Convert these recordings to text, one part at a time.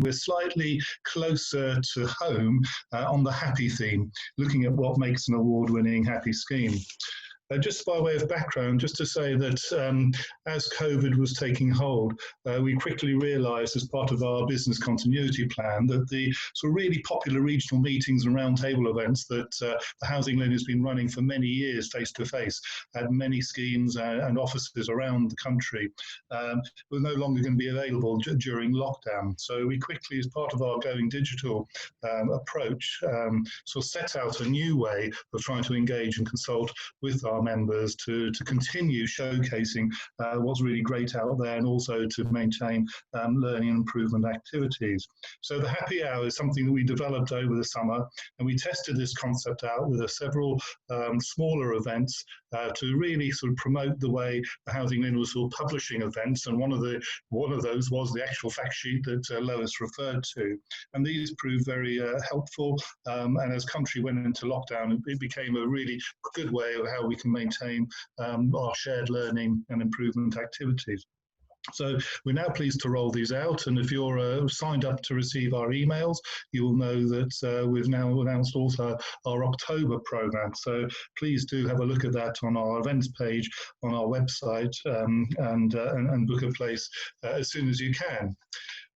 we're slightly closer to home on the HAPPI theme, looking at what makes an award-winning HAPPI scheme. Just by way of background, just to say that as COVID was taking hold, we quickly realised as part of our business continuity plan that the sort of really popular regional meetings and roundtable events that the Housing LIN has been running for many years face-to-face at many schemes and offices around the country were no longer going to be available during lockdown. So we quickly, as part of our going digital approach, sort of set out a new way of trying to engage and consult with our members to continue showcasing what's really great out there, and also to maintain learning and improvement activities. So the HAPPI Hour is something that we developed over the summer, and we tested this concept out with several smaller events to really sort of promote the way the Housing LIN was sort of publishing events, and one of those was the actual fact sheet that Lois referred to, and these proved very helpful, and as country went into lockdown, it became a really good way of how we can maintain our shared learning and improvement activities. So we're now pleased to roll these out, and if you're signed up to receive our emails, you will know that we've now announced also our October programme. So please do have a look at that on our events page on our website and book a place as soon as you can.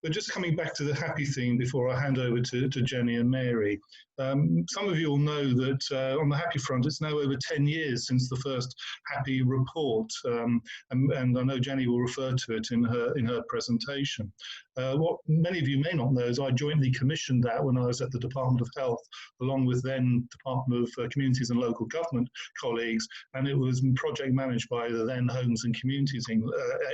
But just coming back to the HAPPI theme before I hand over to Jenny and Mary, some of you will know that on the HAPPI front, it's now over 10 years since the first HAPPI report, and I know Jenny will refer to it in her presentation. What many of you may not know is I jointly commissioned that when I was at the Department of Health, along with then Department of Communities and Local Government colleagues, and it was project managed by the then Homes and Communities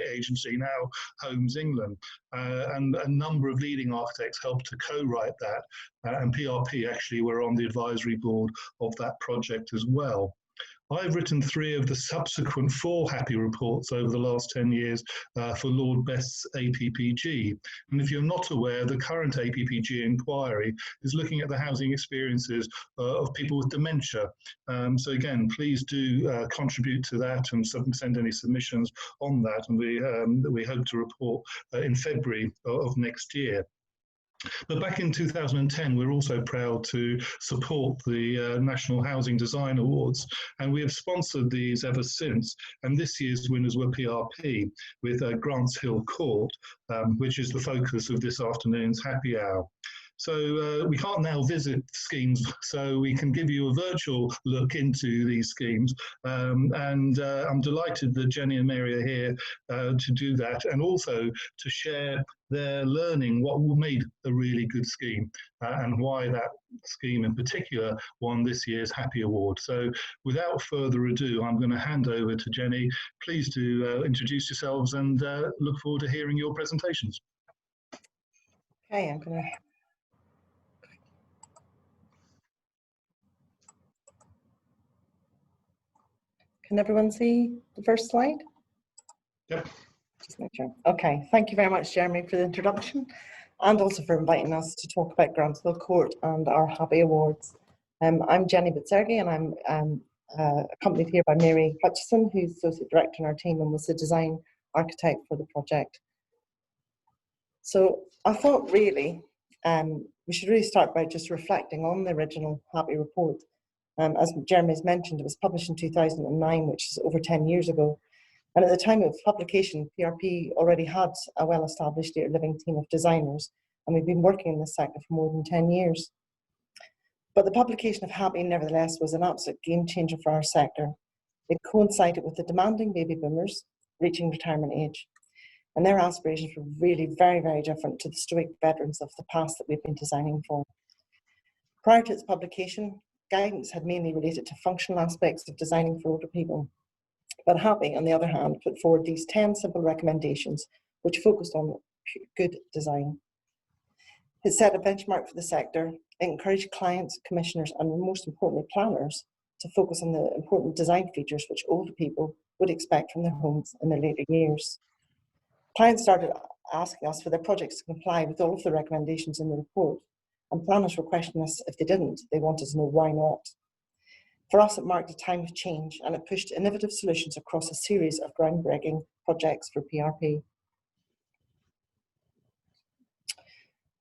Agency, now Homes England, and a number of leading architects helped to co-write that, and PRP actually were on the advisory board of that project as well. I've written 3 of the subsequent 4 HAPPI reports over the last 10 years for Lord Best's APPG. And if you're not aware, the current APPG inquiry is looking at the housing experiences of people with dementia. So again, please do contribute to that and send any submissions on that. And we hope to report in February of next year. But back in 2010, we were also proud to support the National Housing Design Awards, and we have sponsored these ever since. And this year's winners were PRP with Grants Hill Court, which is the focus of this afternoon's HAPPI Hour. So we can't now visit schemes, so we can give you a virtual look into these schemes. And I'm delighted that Jenny and Mary are here to do that, and also to share their learning what made a really good scheme and why that scheme in particular won this year's HAPPI Award. So without further ado, I'm going to hand over to Jenny. Please do introduce yourselves, and look forward to hearing your presentations. Okay, I'm going to... Can everyone see the first slide? Yep. Just make sure. Okay, thank you very much, Jeremy, for the introduction, and also for inviting us to talk about Grants Hill Court and our HAPPI Awards. I'm Jenny Buterchi, and I'm accompanied here by Mary Hutchison, who's Associate Director in our team and was the design architect for the project. So I thought really we should really start by just reflecting on the original HAPPI report. As Jeremy has mentioned, it was published in 2009, which is over 10 years ago. And at the time of publication, PRP already had a well-established living team of designers, and we've been working in this sector for more than 10 years. But the publication of HAPPI, nevertheless, was an absolute game changer for our sector. It coincided with the demanding baby boomers reaching retirement age, and their aspirations were really very, very different to the stoic veterans of the past that we've been designing for. Prior to its publication, guidance had mainly related to functional aspects of designing for older people. But HAPPI, on the other hand, put forward these 10 simple recommendations which focused on good design. It set a benchmark for the sector. It encouraged clients, commissioners, and most importantly, planners to focus on the important design features which older people would expect from their homes in their later years. Clients started asking us for their projects to comply with all of the recommendations in the report, and planners were questioning us if they didn't. They wanted to know why not. For us, it marked a time of change, and it pushed innovative solutions across a series of groundbreaking projects for PRP.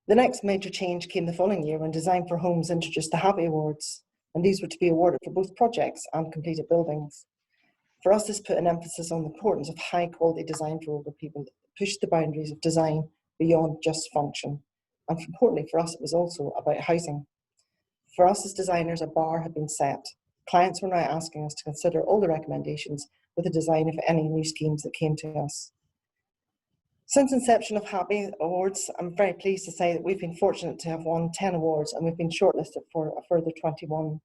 The next major change came the following year when Design for Homes introduced the HAPPI Awards, and these were to be awarded for both projects and completed buildings. For us, this put an emphasis on the importance of high quality design for older people that pushed the boundaries of design beyond just function. And importantly for us, it was also about housing. For us as designers, a bar had been set. Clients were now asking us to consider all the recommendations with the design of any new schemes that came to us. Since inception of HAPPI Awards, I'm very pleased to say that we've been fortunate to have won 10 awards, and we've been shortlisted for a further 21.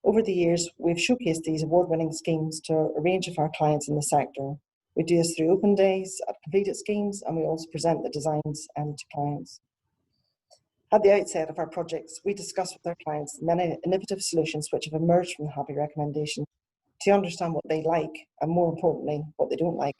Over the years, we've showcased these award-winning schemes to a range of our clients in the sector. We do this through open days at completed schemes, and we also present the designs to clients. At the outset of our projects, we discuss with our clients many innovative solutions which have emerged from the HAPPI recommendation to understand what they like, and more importantly, what they don't like.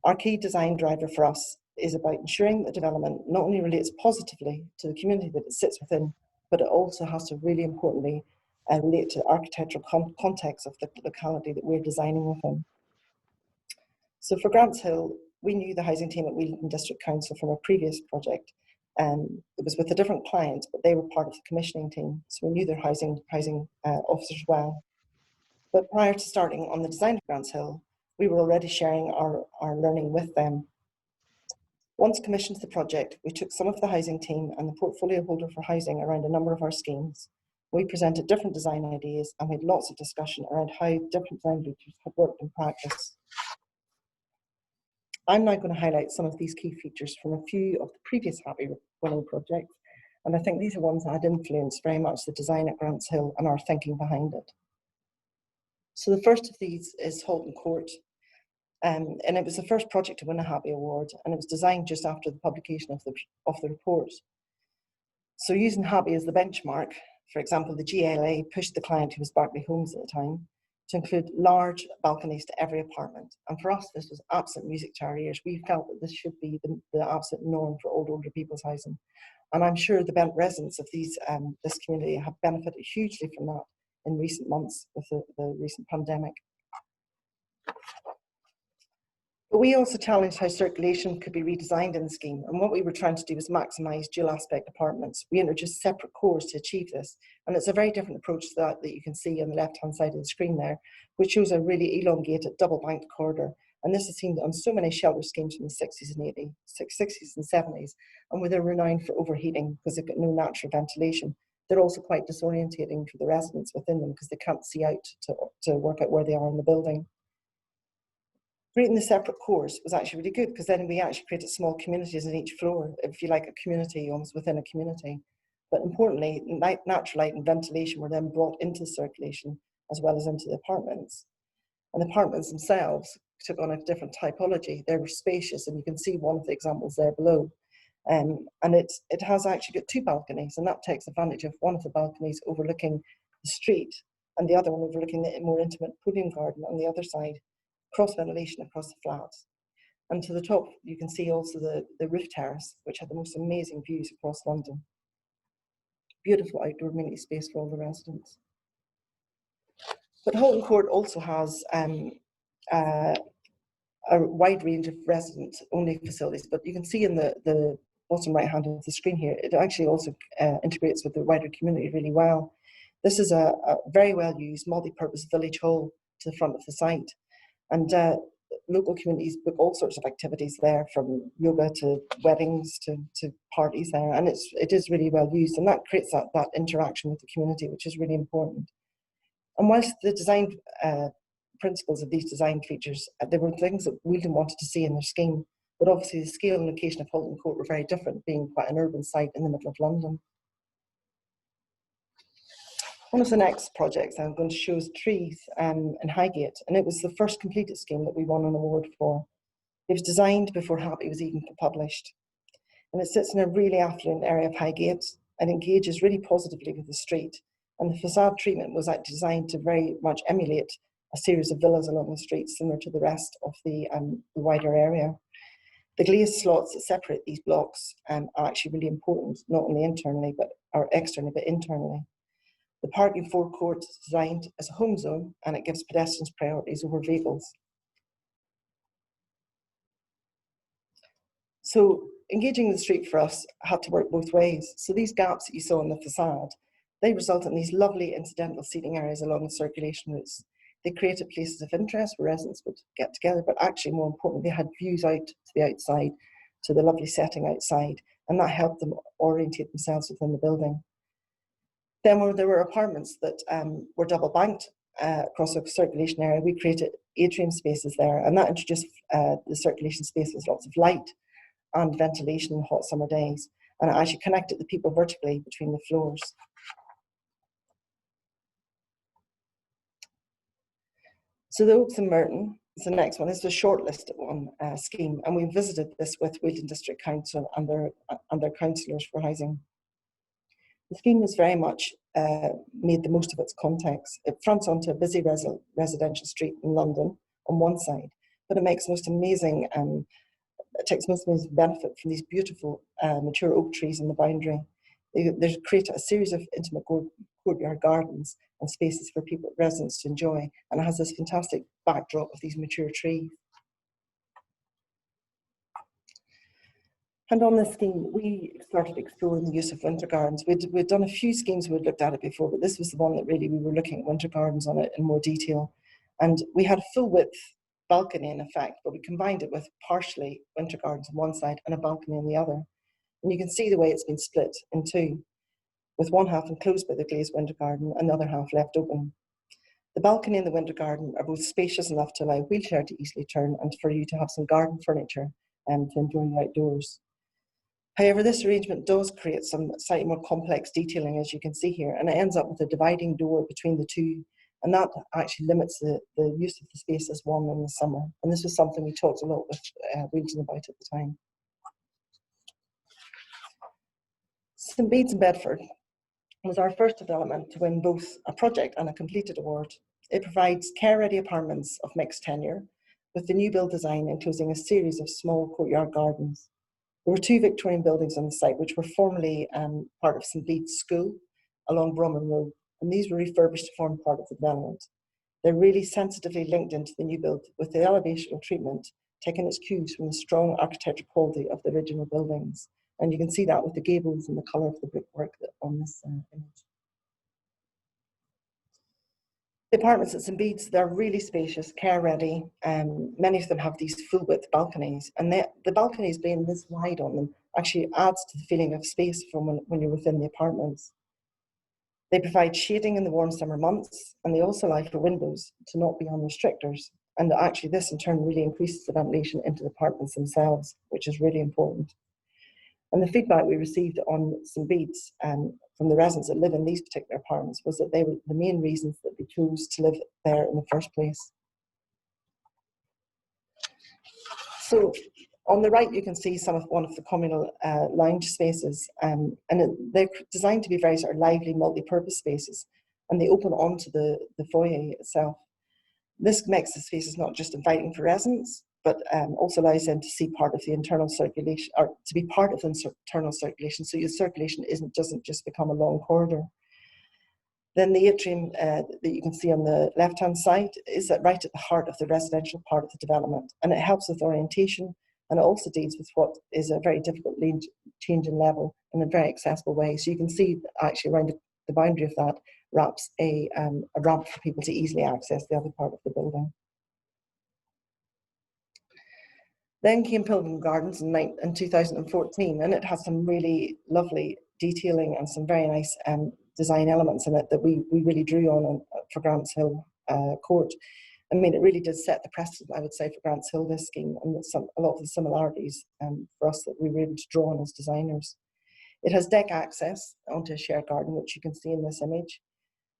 Our key design driver for us is about ensuring that development not only relates positively to the community that it sits within, but it also has to really importantly relate to the architectural context of the locality that we're designing within. So for Grants Hill, we knew the housing team at Wheeling District Council from a previous project. It was with a different client, but they were part of the commissioning team, so we knew their housing officers well. But prior to starting on the design of Grants Hill, we were already sharing our learning with them. Once commissioned the project, we took some of the housing team and the portfolio holder for housing around a number of our schemes. We presented different design ideas and we had lots of discussion around how different design features had worked in practice. I'm now going to highlight some of these key features from a few of the previous HAPPI winning projects, and I think these are ones that had influenced very much the design at Grants Hill and our thinking behind it. So the first of these is Halton Court, and it was the first project to win a HAPPI Award, and it was designed just after the publication of the report. So using HAPPI as the benchmark, for example, the GLA pushed the client, who was Barclay Homes at the time, to include large balconies to every apartment. And for us, this was absolute music to our ears. We felt that this should be the absolute norm for older people's housing. And I'm sure the residents of this community have benefited hugely from that in recent months with the recent pandemic. But we also challenged how circulation could be redesigned in the scheme, and what we were trying to do was maximise dual aspect apartments. We introduced separate cores to achieve this, and it's a very different approach to that you can see on the left-hand side of the screen there, which shows a really elongated double-banked corridor. And this is seen on so many shelter schemes from the 60s and 80s, 60s and 70s, and where they're renowned for overheating because they've got no natural ventilation. They're also quite disorientating for the residents within them because they can't see out to work out where they are in the building. Creating the separate cores was actually really good because then we actually created small communities in each floor, if you like, a community almost within a community. But importantly, natural light and ventilation were then brought into circulation as well as into the apartments. And the apartments themselves took on a different typology. They were spacious, and you can see one of the examples there below. And it has actually got two balconies, and that takes advantage of one of the balconies overlooking the street and the other one overlooking the more intimate podium garden on the other side. Cross ventilation across the flats. And to the top, you can see also the roof terrace, which had the most amazing views across London. Beautiful outdoor amenity space for all the residents. But Halton Court also has a wide range of resident-only facilities, but you can see in the bottom right-hand of the screen here, it actually also integrates with the wider community really well. This is a very well-used multi-purpose village hall to the front of the site. And local communities book all sorts of activities there, from yoga to weddings to parties there. And it is really well used, and that creates that interaction with the community, which is really important. And whilst the design principles of these design features, there were things that Wheeling wanted to see in their scheme, but obviously the scale and location of Halton Court were very different, being quite an urban site in the middle of London. One of the next projects I'm going to show is Trees in Highgate, and it was the first completed scheme that we won an award for. It was designed before HAPPI was even published, and it sits in a really affluent area of Highgate and engages really positively with the street. And the facade treatment was designed to very much emulate a series of villas along the street, similar to the rest of the wider area. The glazed slots that separate these blocks are actually really important, not only internally, or externally, but internally. The parking forecourt is designed as a home zone, and it gives pedestrians priorities over vehicles. So engaging the street for us had to work both ways. So these gaps that you saw in the facade, they result in these lovely incidental seating areas along the circulation routes. They created places of interest where residents would get together, but actually more importantly, they had views out to the outside, to the lovely setting outside, and that helped them orientate themselves within the building. Then there were apartments that were double banked across the circulation area. We created atrium spaces there, and that introduced the circulation space with lots of light and ventilation in hot summer days, and it actually connected the people vertically between the floors. So the Oaks in Merton is the next one. This is a shortlisted one scheme, and we visited this with Wheaton District Council and their councillors for housing. The scheme was very much made the most of its context. It fronts onto a busy residential street in London on one side, but it makes most amazing, it takes most amazing benefit from these beautiful mature oak trees in the boundary. They create a series of intimate courtyard gardens and spaces for people, residents to enjoy, and it has this fantastic backdrop of these mature trees. And on this scheme, we started exploring the use of winter gardens. We'd done a few schemes, we'd looked at it before, but this was the one that really we were looking at winter gardens on it in more detail. And we had a full width balcony in effect, but we combined it with partially winter gardens on one side and a balcony on the other. And you can see the way it's been split in two, with one half enclosed by the glazed winter garden and the other half left open. The balcony and the winter garden are both spacious enough to allow a wheelchair to easily turn and for you to have some garden furniture to enjoy the outdoors. However, this arrangement does create some slightly more complex detailing, as you can see here, and it ends up with a dividing door between the two, and that actually limits the use of the space as one in the summer. And this was something we talked a lot with Wheaton about at the time. St Bede's in Bedford was our first development to win both a project and a completed award. It provides care-ready apartments of mixed tenure, with the new build design enclosing a series of small courtyard gardens. There were two Victorian buildings on the site, which were formerly part of St Bede's School along Bromham Road, and these were refurbished to form part of the development. They're really sensitively linked into the new build, with the elevational treatment taking its cues from the strong architectural quality of the original buildings. And you can see that with the gables and the colour of the brickwork on this image. The apartments at St Bede's, they're really spacious, care-ready. Many of them have these full-width balconies, and the balconies being this wide on them actually adds to the feeling of space from when you're within the apartments. They provide shading in the warm summer months, and they also allow for windows to not be on restrictors. And actually this in turn really increases the ventilation into the apartments themselves, which is really important. And the feedback we received on St Bede's from the residents that live in these particular apartments was that they were the main reasons that they chose to live there in the first place. So on the right, you can see one of the communal lounge spaces, and they're designed to be very sort of lively, multi-purpose spaces, and they open onto the foyer itself. This makes the spaces not just inviting for residents, but also allows them to see part of the internal circulation, or to be part of the internal circulation, so your circulation doesn't just become a long corridor. Then the atrium that you can see on the left-hand side is right at the heart of the residential part of the development, and it helps with orientation, and it also deals with what is a very difficult change in level in a very accessible way. So you can see actually around the boundary of that wraps a ramp for people to easily access the other part of the building. Then came Pilgrim Gardens in 2014, and it has some really lovely detailing and some very nice design elements in it that we really drew on for Grants Hill Court. I mean, it really did set the precedent, I would say, for Grants Hill, this scheme, and a lot of the similarities for us that we were able to draw on as designers. It has deck access onto a shared garden, which you can see in this image.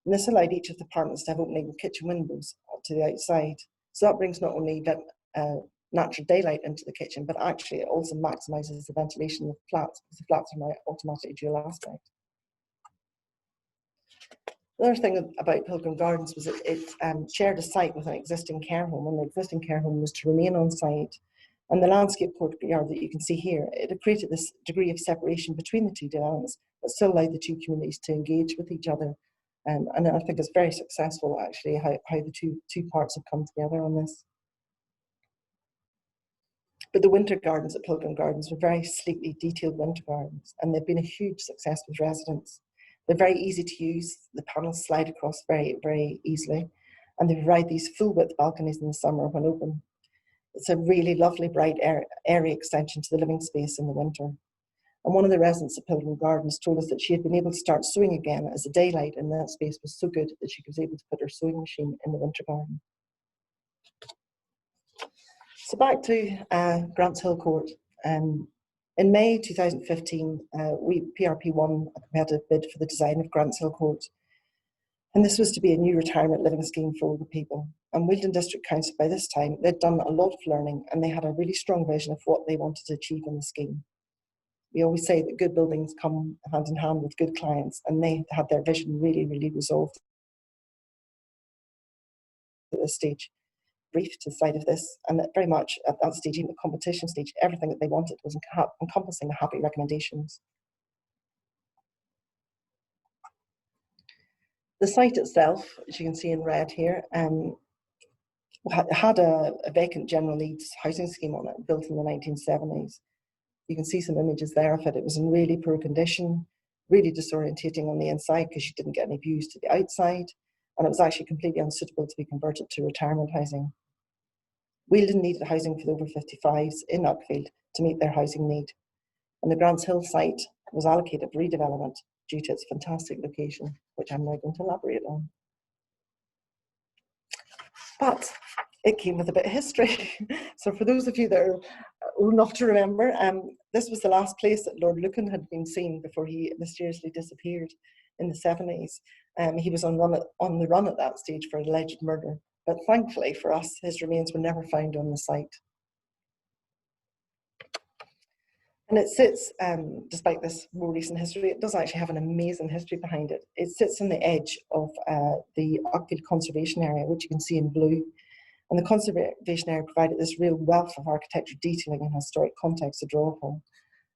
And this allowed each of the apartments to have opening kitchen windows to the outside. So that brings not only natural daylight into the kitchen, but actually it also maximises the ventilation of the flats, because the flats are now automatically dual aspect. The other thing about Pilgrim Gardens was it shared a site with an existing care home, and the existing care home was to remain on site. And the landscape courtyard that you can see here, it had created this degree of separation between the two developments, but still allowed the two communities to engage with each other. And I think it's very successful, actually, how the two parts have come together on this. But the winter gardens at Pilgrim Gardens were very sleekly detailed winter gardens, and they've been a huge success with residents. They're very easy to use. The panels slide across very, very easily, and they provide these full width balconies in the summer when open. It's a really lovely, bright, airy extension to the living space in the winter. And one of the residents at Pilgrim Gardens told us that she had been able to start sewing again as the daylight in that space was so good that she was able to put her sewing machine in the winter garden. So back to Grants Hill Court. In May 2015, PRP won a competitive bid for the design of Grants Hill Court. And this was to be a new retirement living scheme for older people. And Wealdon District Council, by this time, they'd done a lot of learning and they had a really strong vision of what they wanted to achieve in the scheme. We always say that good buildings come hand in hand with good clients, and they had their vision really, really resolved at this stage. Brief to the side of this, and that very much at that stage, in the competition stage, everything that they wanted was encompassing the HAPPI recommendations. The site itself, as you can see in red here, had a vacant general needs housing scheme on it, built in the 1970s. You can see some images there of it. It was in really poor condition, really disorientating on the inside because you didn't get any views to the outside, and it was actually completely unsuitable to be converted to retirement housing. Wealdon needed housing for the over 55s in Uckfield to meet their housing need, and the Grants Hill site was allocated for redevelopment due to its fantastic location, which I'm now going to elaborate on. But it came with a bit of history. So for those of you that are old enough to remember, this was the last place that Lord Lucan had been seen before he mysteriously disappeared in the 70s. He was on the run at that stage for alleged murder. But thankfully for us, his remains were never found on the site. And it sits, despite this more recent history, it does actually have an amazing history behind it. It sits on the edge of the Uckfield Conservation Area, which you can see in blue. And the conservation area provided this real wealth of architecture detailing and historic context to draw upon.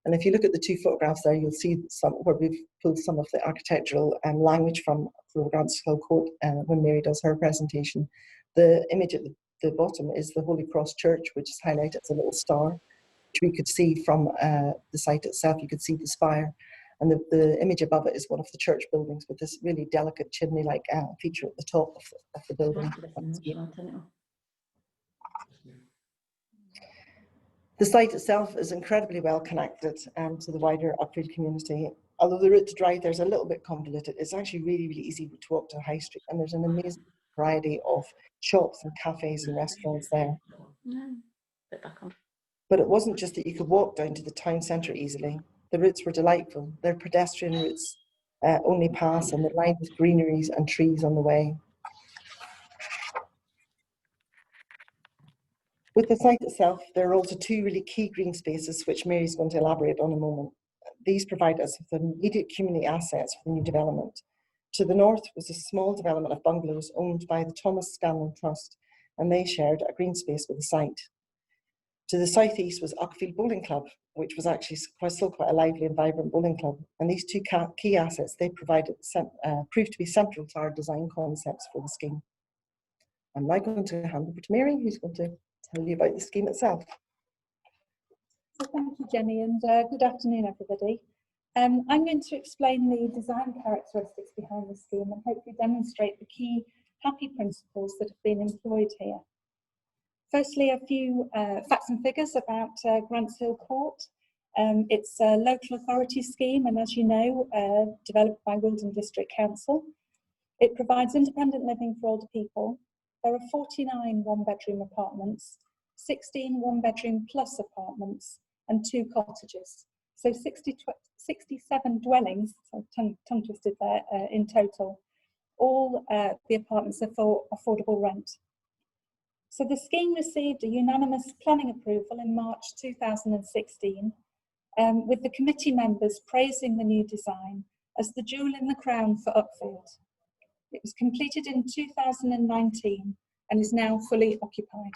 And if you look at the two photographs there, you'll see where we've pulled some of the architectural language from Grants Hill Court when Mary does her presentation. The image at the bottom is the Holy Cross Church, which is highlighted as a little star, which we could see from the site itself. You could see the spire. And the image above it is one of the church buildings with this really delicate chimney-like feature at the top of the building. The site itself is incredibly well connected to the wider Uckfield community. Although the route to drive there is a little bit convoluted, it's actually really, really easy to walk to High Street, and there's an amazing variety of shops and cafes and restaurants there. But it wasn't just that you could walk down to the town centre easily. The routes were delightful. They're pedestrian routes only pass, and they're lined with greeneries and trees on the way. With the site itself, there are also two really key green spaces, which Mary's going to elaborate on in a moment. These provide us with immediate community assets for the new development. To the north was a small development of bungalows owned by the Thomas Scanlon Trust, and they shared a green space with the site. To the southeast was Uckfield Bowling Club, which was actually still quite a lively and vibrant bowling club. And these two key assets they provided proved to be central to our design concepts for the scheme. I'm now going to hand over to Mary, who's going to tell you about the scheme itself. So thank you, Jenny, and good afternoon, everybody. I'm going to explain the design characteristics behind the scheme and hopefully demonstrate the key HAPPI principles that have been employed here. Firstly, a few facts and figures about Grants Hill Court. It's a local authority scheme, and as you know, developed by Wealdon District Council. It provides independent living for older people. There are 49 one-bedroom apartments, 16 one-bedroom plus apartments, and 2 cottages. So 67 dwellings, so tongue twisted there, in total. All the apartments are for affordable rent. So the scheme received a unanimous planning approval in March 2016, with the committee members praising the new design as the jewel in the crown for Uckfield. It was completed in 2019 and is now fully occupied.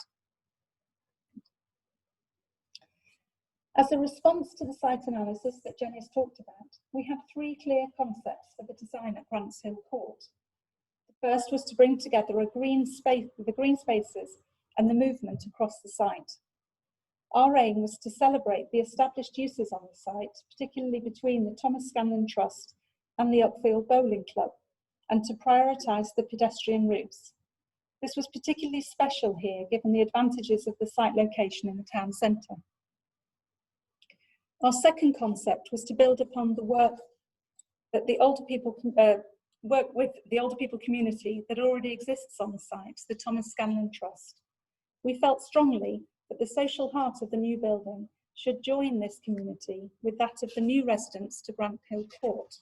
As a response to the site analysis that Jenny's talked about, we have 3 clear concepts for the design at Grants Hill Court. The first was to bring together the green spaces and the movement across the site. Our aim was to celebrate the established uses on the site, particularly between the Thomas Scanlon Trust and the Upfield Bowling Club, and to prioritise the pedestrian routes. This was particularly special here, given the advantages of the site location in the town centre. Our second concept was to build upon the work that the older people work with the older people community that already exists on the site, the Thomas Scanlon Trust. We felt strongly that the social heart of the new building should join this community with that of the new residents to Granthill Court.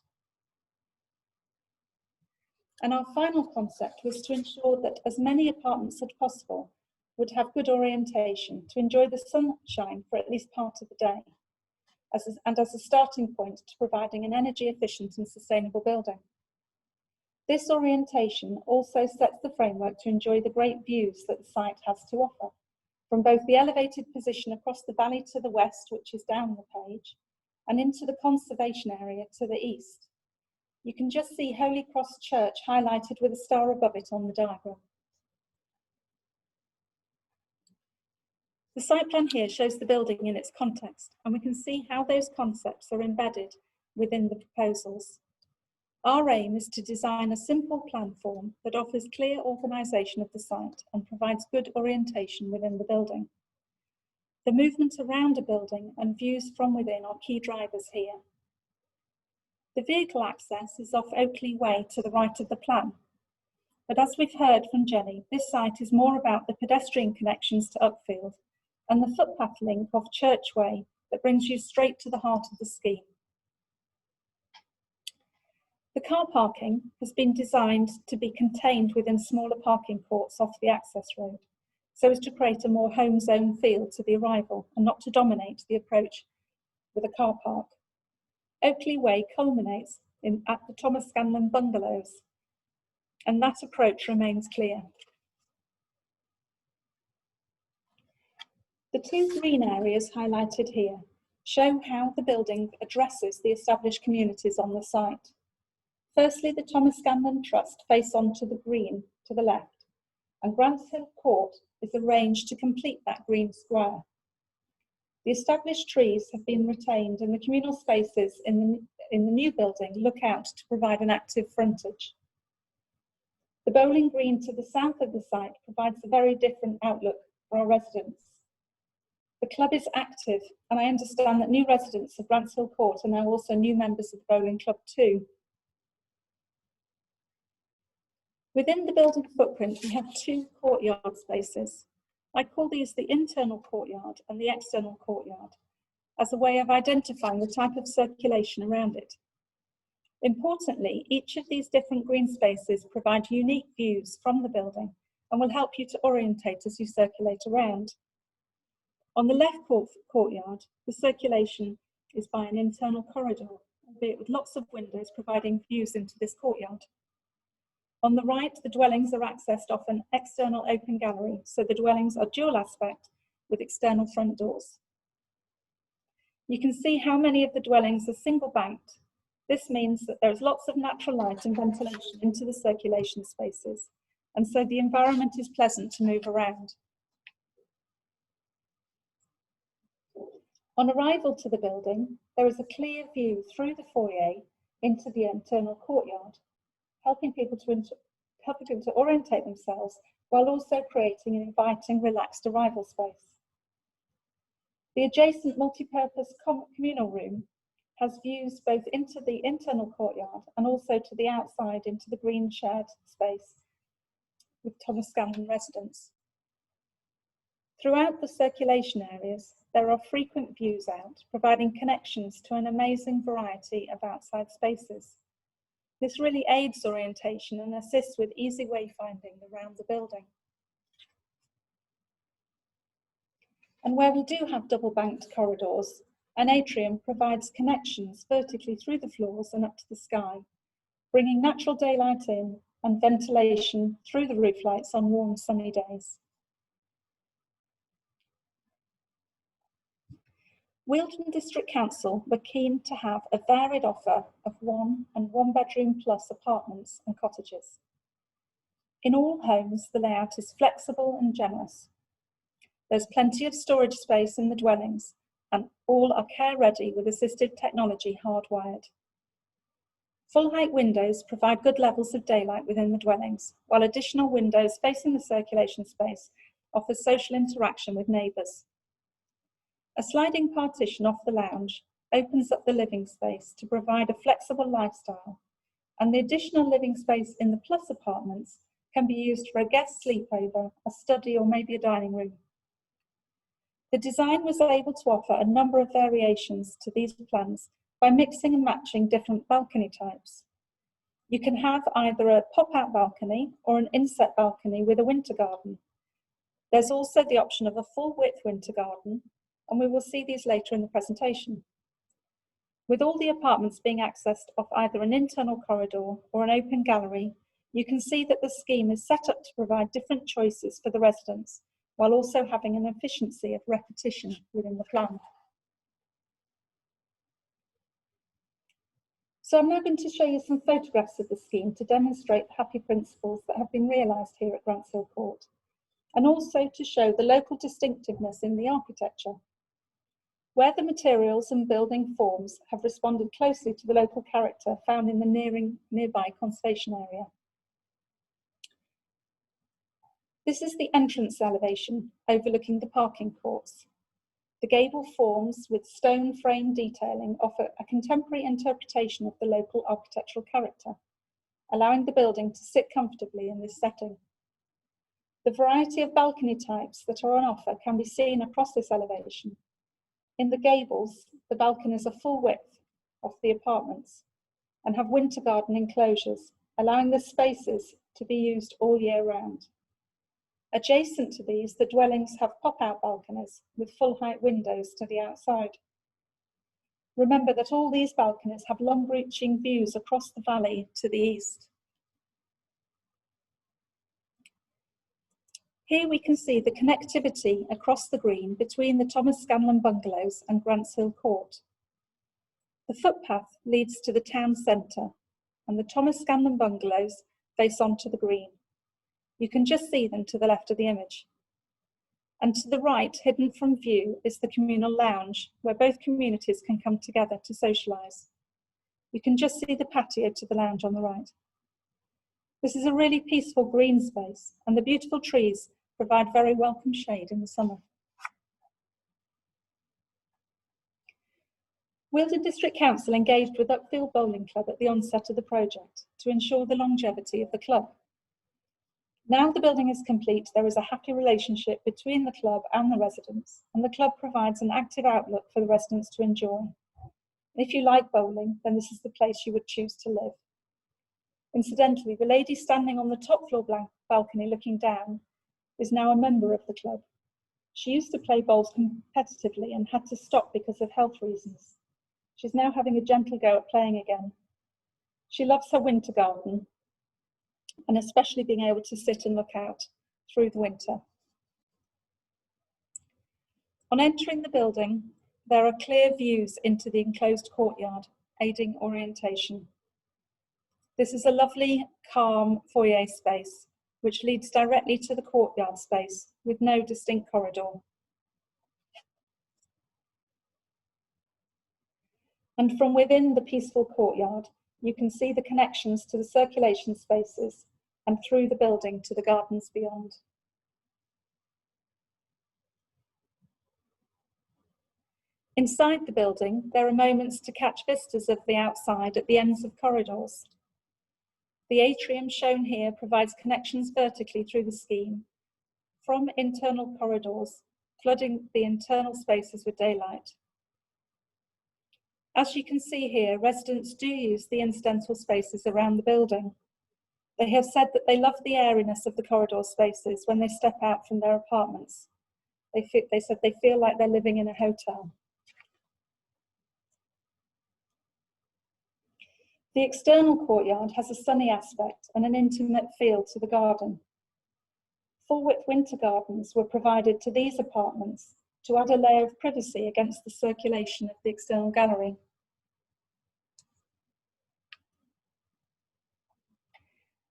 And our final concept was to ensure that as many apartments as possible would have good orientation to enjoy the sunshine for at least part of the day, and as a starting point to providing an energy efficient and sustainable building. This orientation also sets the framework to enjoy the great views that the site has to offer, from both the elevated position across the valley to the west, which is down the page, and into the conservation area to the east. You can just see Holy Cross Church highlighted with a star above it on the diagram. The site plan here shows the building in its context, and we can see how those concepts are embedded within the proposals. Our aim is to design a simple plan form that offers clear organisation of the site and provides good orientation within the building. The movement around a building and views from within are key drivers here. The vehicle access is off Oakley Way to the right of the plan. But as we've heard from Jenny, this site is more about the pedestrian connections to Upfield and the footpath link off Church Way that brings you straight to the heart of the scheme. The car parking has been designed to be contained within smaller parking courts off the access road, so as to create a more home zone feel to the arrival and not to dominate the approach with a car park. Oakley Way culminates at the Thomas Scanlon bungalows, and that approach remains clear. The two green areas highlighted here show how the building addresses the established communities on the site. Firstly, the Thomas Scanlon Trust face onto the green to the left, and Granthill Court is arranged to complete that green square. The established trees have been retained, and the communal spaces in the new building look out to provide an active frontage. The bowling green to the south of the site provides a very different outlook for our residents. The club is active, and I understand that new residents of Granthill Court are now also new members of the bowling club too. Within the building footprint, we have two courtyard spaces. I call these the internal courtyard and the external courtyard, as a way of identifying the type of circulation around it. Importantly, each of these different green spaces provide unique views from the building and will help you to orientate as you circulate around. On the left courtyard, the circulation is by an internal corridor, albeit with lots of windows providing views into this courtyard. On the right, the dwellings are accessed off an external open gallery, so the dwellings are dual aspect with external front doors. You can see how many of the dwellings are single banked. This means that there is lots of natural light and ventilation into the circulation spaces, and so the environment is pleasant to move around. On arrival to the building, there is a clear view through the foyer into the internal courtyard, helping people to orientate themselves while also creating an inviting, relaxed arrival space. The adjacent multi-purpose communal room has views both into the internal courtyard and also to the outside into the green shared space with Thomas Scanlon residents. Throughout the circulation areas, there are frequent views out, providing connections to an amazing variety of outside spaces. This really aids orientation and assists with easy wayfinding around the building. And where we do have double banked corridors, an atrium provides connections vertically through the floors and up to the sky, bringing natural daylight in and ventilation through the roof lights on warm sunny days. Wealdon District Council were keen to have a varied offer of 1 and 1 bedroom plus apartments and cottages. In all homes, the layout is flexible and generous. There's plenty of storage space in the dwellings, and all are care ready with assistive technology hardwired. Full-height windows provide good levels of daylight within the dwellings, while additional windows facing the circulation space offer social interaction with neighbours. A sliding partition off the lounge opens up the living space to provide a flexible lifestyle, and the additional living space in the Plus apartments can be used for a guest sleepover, a study, or maybe a dining room. The design was able to offer a number of variations to these plans by mixing and matching different balcony types. You can have either a pop-out balcony or an inset balcony with a winter garden. There's also the option of a full-width winter garden, and we will see these later in the presentation. With all the apartments being accessed off either an internal corridor or an open gallery, you can see that the scheme is set up to provide different choices for the residents, while also having an efficiency of repetition within the plan. So I'm now going to show you some photographs of the scheme to demonstrate the happy principles that have been realised here at Grants Hill Court, and also to show the local distinctiveness in the architecture, where the materials and building forms have responded closely to the local character found in the nearby conservation area. This is the entrance elevation overlooking the parking courts. The gable forms with stone frame detailing offer a contemporary interpretation of the local architectural character, allowing the building to sit comfortably in this setting. The variety of balcony types that are on offer can be seen across this elevation. In the gables, the balconies are full width of the apartments and have winter garden enclosures, allowing the spaces to be used all year round. Adjacent to these, the dwellings have pop-out balconies with full-height windows to the outside. Remember that all these balconies have long-reaching views across the valley to the east. Here we can see the connectivity across the green between the Thomas Scanlon bungalows and Grants Hill Court. The footpath leads to the town centre, and the Thomas Scanlon bungalows face onto the green. You can just see them to the left of the image. And to the right, hidden from view, is the communal lounge, where both communities can come together to socialise. You can just see the patio to the lounge on the right. This is a really peaceful green space, and the beautiful trees provide very welcome shade in the summer. Wealdon District Council engaged with Upfield Bowling Club at the onset of the project to ensure the longevity of the club. Now the building is complete, there is a happy relationship between the club and the residents, and the club provides an active outlook for the residents to enjoy. If you like bowling, then this is the place you would choose to live. Incidentally, the lady standing on the top floor balcony looking down is now a member of the club. She used to play bowls competitively and had to stop because of health reasons. She's now having a gentle go at playing again. She loves her winter garden, and especially being able to sit and look out through the winter. On entering the building, there are clear views into the enclosed courtyard, aiding orientation. This is a lovely, calm foyer space, which leads directly to the courtyard space with no distinct corridor. And from within the peaceful courtyard, you can see the connections to the circulation spaces and through the building to the gardens beyond. Inside the building, there are moments to catch vistas of the outside at the ends of corridors. The atrium shown here provides connections vertically through the scheme from internal corridors, flooding the internal spaces with daylight. As you can see here, residents do use the incidental spaces around the building. They have said that they love the airiness of the corridor spaces when they step out from their apartments. They said they feel like they're living in a hotel. The external courtyard has a sunny aspect and an intimate feel to the garden. Full-width winter gardens were provided to these apartments to add a layer of privacy against the circulation of the external gallery.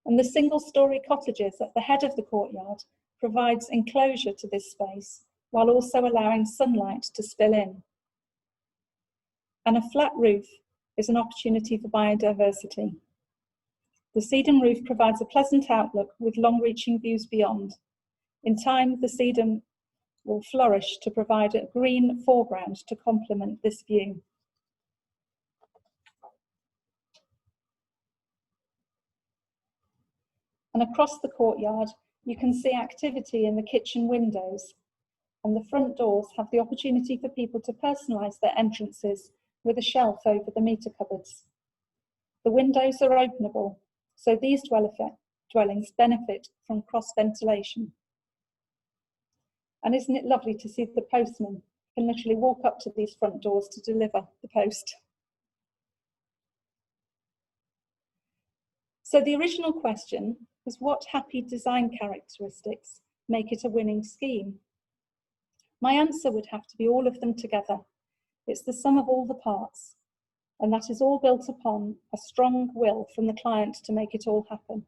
And the single-storey cottages at the head of the courtyard provides enclosure to this space, while also allowing sunlight to spill in. And a flat roof is an opportunity for biodiversity. The sedum roof provides a pleasant outlook with long-reaching views beyond. In time, the sedum will flourish to provide a green foreground to complement this view. And across the courtyard, you can see activity in the kitchen windows, and the front doors have the opportunity for people to personalise their entrances with a shelf over the meter cupboards. The windows are openable, so these dwellings benefit from cross-ventilation. And isn't it lovely to see the postman can literally walk up to these front doors to deliver the post? So the original question was, what happy design characteristics make it a winning scheme? My answer would have to be all of them together. It's the sum of all the parts, and that is all built upon a strong will from the client to make it all happen.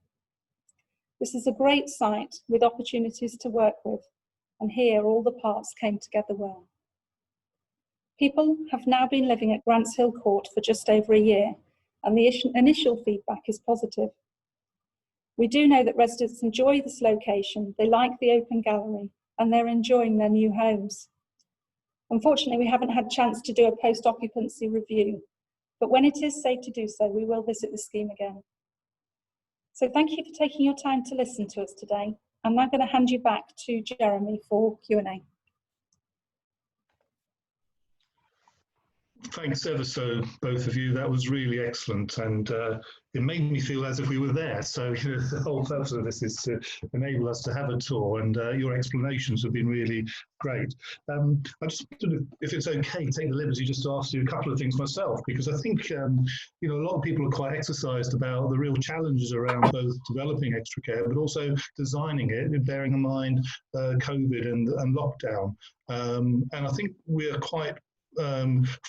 This is a great site with opportunities to work with, and here all the parts came together well. People have now been living at Grants Hill Court for just over a year, and the initial feedback is positive. We do know that residents enjoy this location, they like the open gallery, and they're enjoying their new homes. Unfortunately, we haven't had a chance to do a post-occupancy review, but when it is safe to do so, we will visit the scheme again. So thank you for taking your time to listen to us today. I'm now going to hand you back to Jeremy for Q&A. Thanks ever so, both of you. That was really excellent, and it made me feel as if we were there. So the whole purpose of this is to enable us to have a tour, and your explanations have been really great. I just wanted to, if it's okay, take the liberty just to ask you a couple of things myself, because I think a lot of people are quite exercised about the real challenges around both developing extra care, but also designing it, bearing in mind COVID and lockdown. And I think we are quite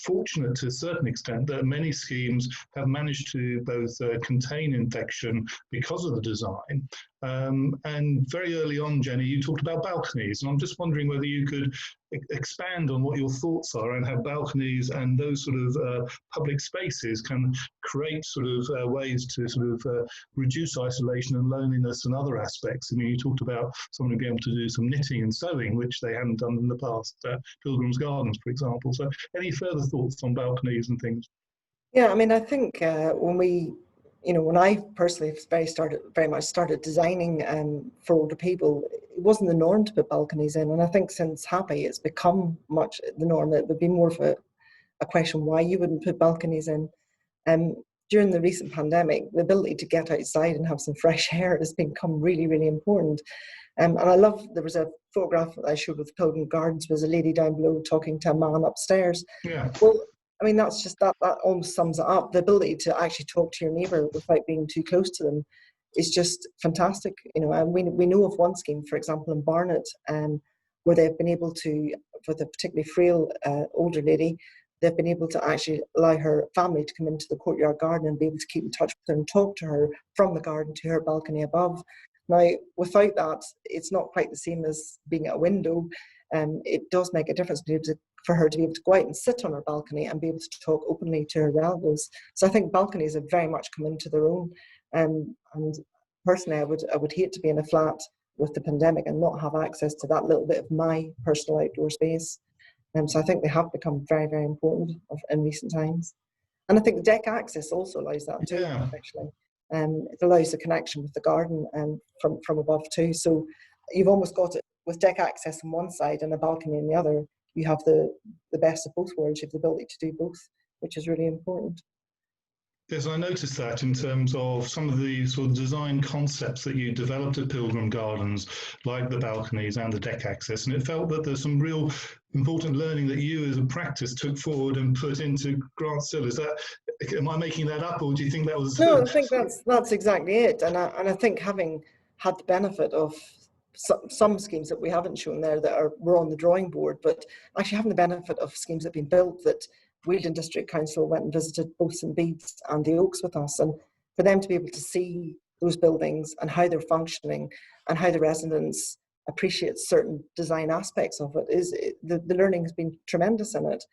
fortunate to a certain extent that many schemes have managed to both contain infection because of the design. And very early on, Jenny, you talked about balconies, and I'm just wondering whether you could expand on what your thoughts are and how balconies and those sort of public spaces can create sort of ways to sort of reduce isolation and loneliness and other aspects. I mean, you talked about someone being able to do some knitting and sewing, which they hadn't done in the past, Pilgrim's Gardens, for example. So any further thoughts on balconies and things? Yeah, I mean, I think when I personally very much started designing for older people, it wasn't the norm to put balconies in. And I think since HAPPI, it's become much the norm. It would be more of a question why you wouldn't put balconies in. During the recent pandemic, the ability to get outside and have some fresh air has become really, really important. And I love, there was a photograph that I showed with Pilgrim Gardens, was a lady down below talking to a man upstairs. Yeah. Well, I mean, that's just, that almost sums it up. The ability to actually talk to your neighbour without being too close to them is just fantastic. And we know of one scheme, for example, in Barnet, where they've been able to, with a particularly frail older lady, they've been able to actually allow her family to come into the courtyard garden and be able to keep in touch with her and talk to her from the garden to her balcony above. Now, without that, it's not quite the same as being at a window. It does make a difference for her to be able to go out and sit on her balcony and be able to talk openly to her relatives. So I think balconies have very much come into their own. And personally, I would hate to be in a flat with the pandemic and not have access to that little bit of my personal outdoor space. So I think they have become very, very important in recent times. And I think the deck access also allows that too, actually. It allows the connection with the garden from above too. So you've almost got it with deck access on one side and a balcony on the other. You have the best of both worlds. You have the ability to do both, which is really important. Yes, I noticed that in terms of some of the sort of design concepts that you developed at Pilgrim Gardens, like the balconies and the deck access, and it felt that there's some real important learning that you as a practice took forward and put into Grants Hill. Am I making that up, or do you think that was... No, I think that's exactly it. And I think having had the benefit of some schemes that we haven't shown there that were on the drawing board, but actually having the benefit of schemes that have been built, that Wealdon District Council went and visited both St Bede's and the Oaks with us, and for them to be able to see those buildings and how they're functioning and how the residents appreciates certain design aspects of it, the learning has been tremendous in it.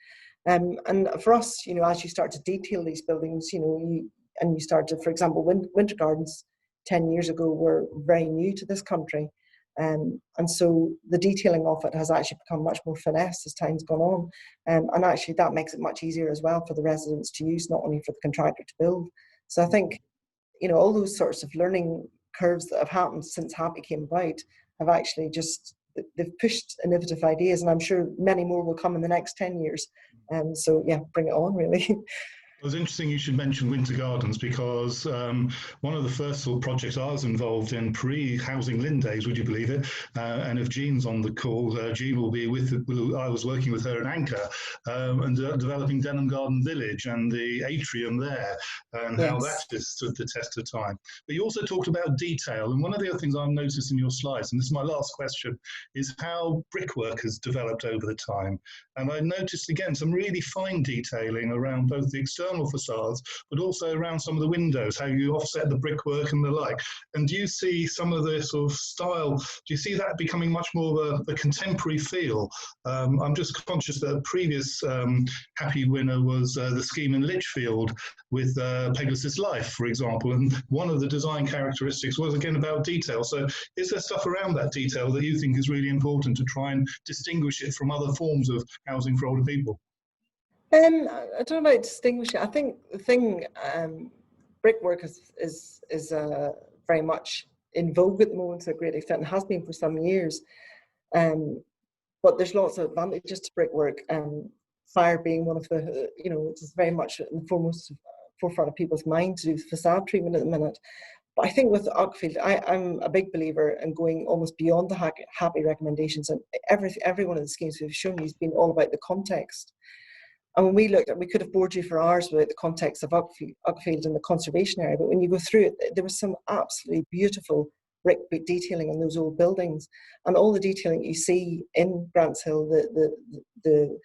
And for us, as you start to detail these buildings, you start to, for example, winter gardens 10 years ago were very new to this country. And so the detailing of it has actually become much more finesse as time's gone on. And actually that makes it much easier as well for the residents to use, not only for the contractor to build. So I think, all those sorts of learning curves that have happened since HAPPI came about have actually they've pushed innovative ideas, and I'm sure many more will come in the next 10 years. So yeah, bring it on, really. It was interesting you should mention winter gardens, because one of the first sort of projects I was involved in pre-Housing LIN days, would you believe it? And if Jean's on the call, Jean will be I was working with her in Anchor and developing Denham Garden Village and the atrium there, and how that has stood the test of time. But you also talked about detail, and one of the other things I've noticed in your slides, and this is my last question, is how brickwork has developed over the time. And I noticed again some really fine detailing around both the external facades, but also around some of the windows, how you offset the brickwork and the like. And do you see some of the sort of style, do you see that becoming much more of a contemporary feel? I'm just conscious that a previous HAPPI winner was the scheme in Lichfield with Pegasus Life, for example, and one of the design characteristics was again about detail. So is there stuff around that detail that you think is really important to try and distinguish it from other forms of housing for older people? I don't know about distinguish it. I think the thing, brickwork is very much in vogue at the moment to a great extent, and has been for some years. But there's lots of advantages to brickwork, fire being one of the, which is very much in the forefront of people's minds to do facade treatment at the minute. But I think with Uckfield, I'm a big believer in going almost beyond the HAPPI recommendations, and every one of the schemes we've shown you has been all about the context. And when we looked at, we could have bored you for hours with the context of Uckfield and the conservation area, but when you go through it, there was some absolutely beautiful brick detailing on those old buildings, and all the detailing you see in Grants Hill, the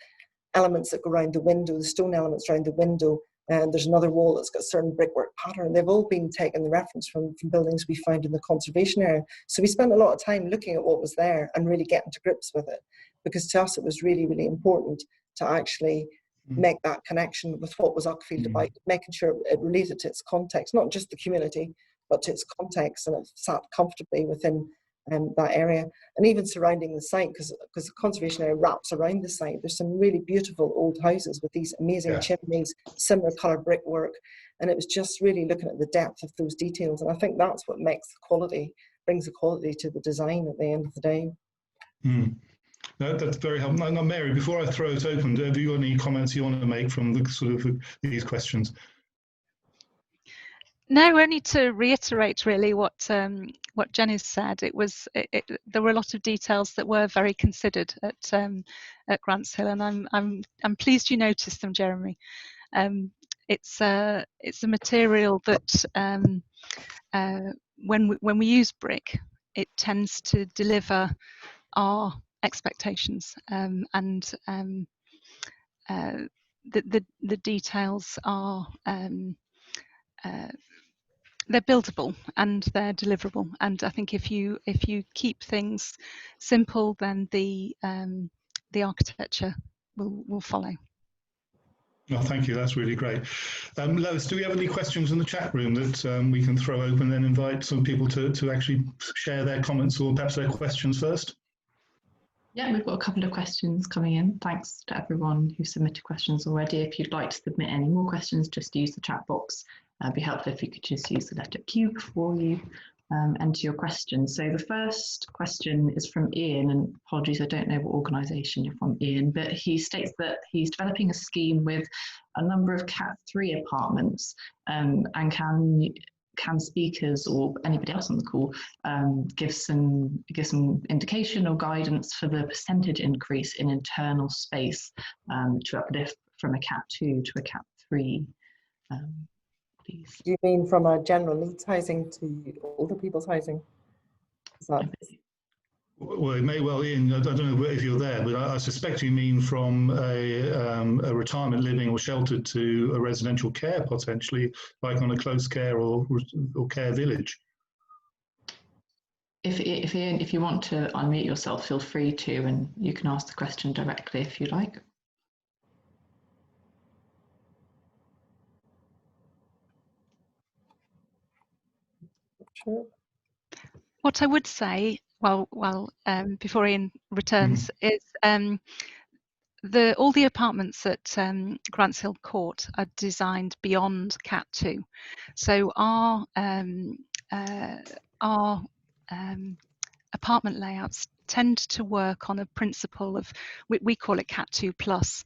elements that go around the window, the stone elements around the window, and there's another wall that's got a certain brickwork pattern. They've all been taken the reference from buildings we found in the conservation area. So we spent a lot of time looking at what was there and really getting to grips with it, because to us it was really, really important to actually make that connection with what was Uckfield about, making sure it related to its context, not just the community, but to its context, and it sat comfortably within that area, and even surrounding the site, because the conservation area wraps around the site. There's some really beautiful old houses with these amazing chimneys, similar coloured brickwork, and it was just really looking at the depth of those details, and I think that's what makes the quality, brings the quality to the design at the end of the day. No, that's very helpful. Now, Mary, before I throw it open, have you got any comments you want to make from the sort of these questions? No, only to reiterate really what Jenny's said. There were a lot of details that were very considered at Grants Hill, and I'm pleased you noticed them, Jeremy. It's a material that when we use brick, it tends to deliver our expectations, and the details are they're buildable and they're deliverable. And I think if you keep things simple, then the architecture will follow. Oh, thank you. That's really great. Lois, do we have any questions in the chat room that we can throw open and then invite some people to actually share their comments or perhaps their questions first? Yeah, we've got a couple of questions coming in. Thanks to everyone who submitted questions already. If you'd like to submit any more questions, just use the chat box. It'd be helpful if you could just use the letter Q before you enter your questions. So the first question is from Ian, and apologies, I don't know what organisation you're from, Ian, but he states that he's developing a scheme with a number of Cat 3 apartments, and can speakers or anybody else on the call give some indication or guidance for the percentage increase in internal space to uplift from a Cat 2 to a Cat 3, please? Do you mean from a general needs housing to older people's housing? Is that... Well, it may well, Ian, I don't know if you're there, but I suspect you mean from a retirement living or sheltered to a residential care, potentially, like on a close care or care village. if you want to unmute yourself, feel free to, and you can ask the question directly if you like. Sure. What I would say, before Ian returns, is all the apartments at Grants Hill Court are designed beyond Cat 2. So our apartment layouts tend to work on a principle of, we call it Cat 2 plus.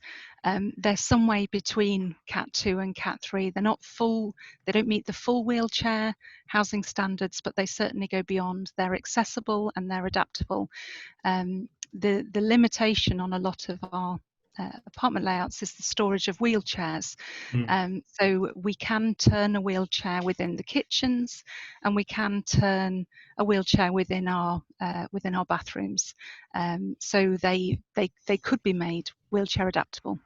They're some way between Cat 2 and Cat 3. They're not full, they don't meet the full wheelchair housing standards, but they certainly go beyond. They're accessible and they're adaptable. The limitation on a lot of our apartment layouts is the storage of wheelchairs. So we can turn a wheelchair within the kitchens, and we can turn a wheelchair within our bathrooms. So they could be made wheelchair adaptable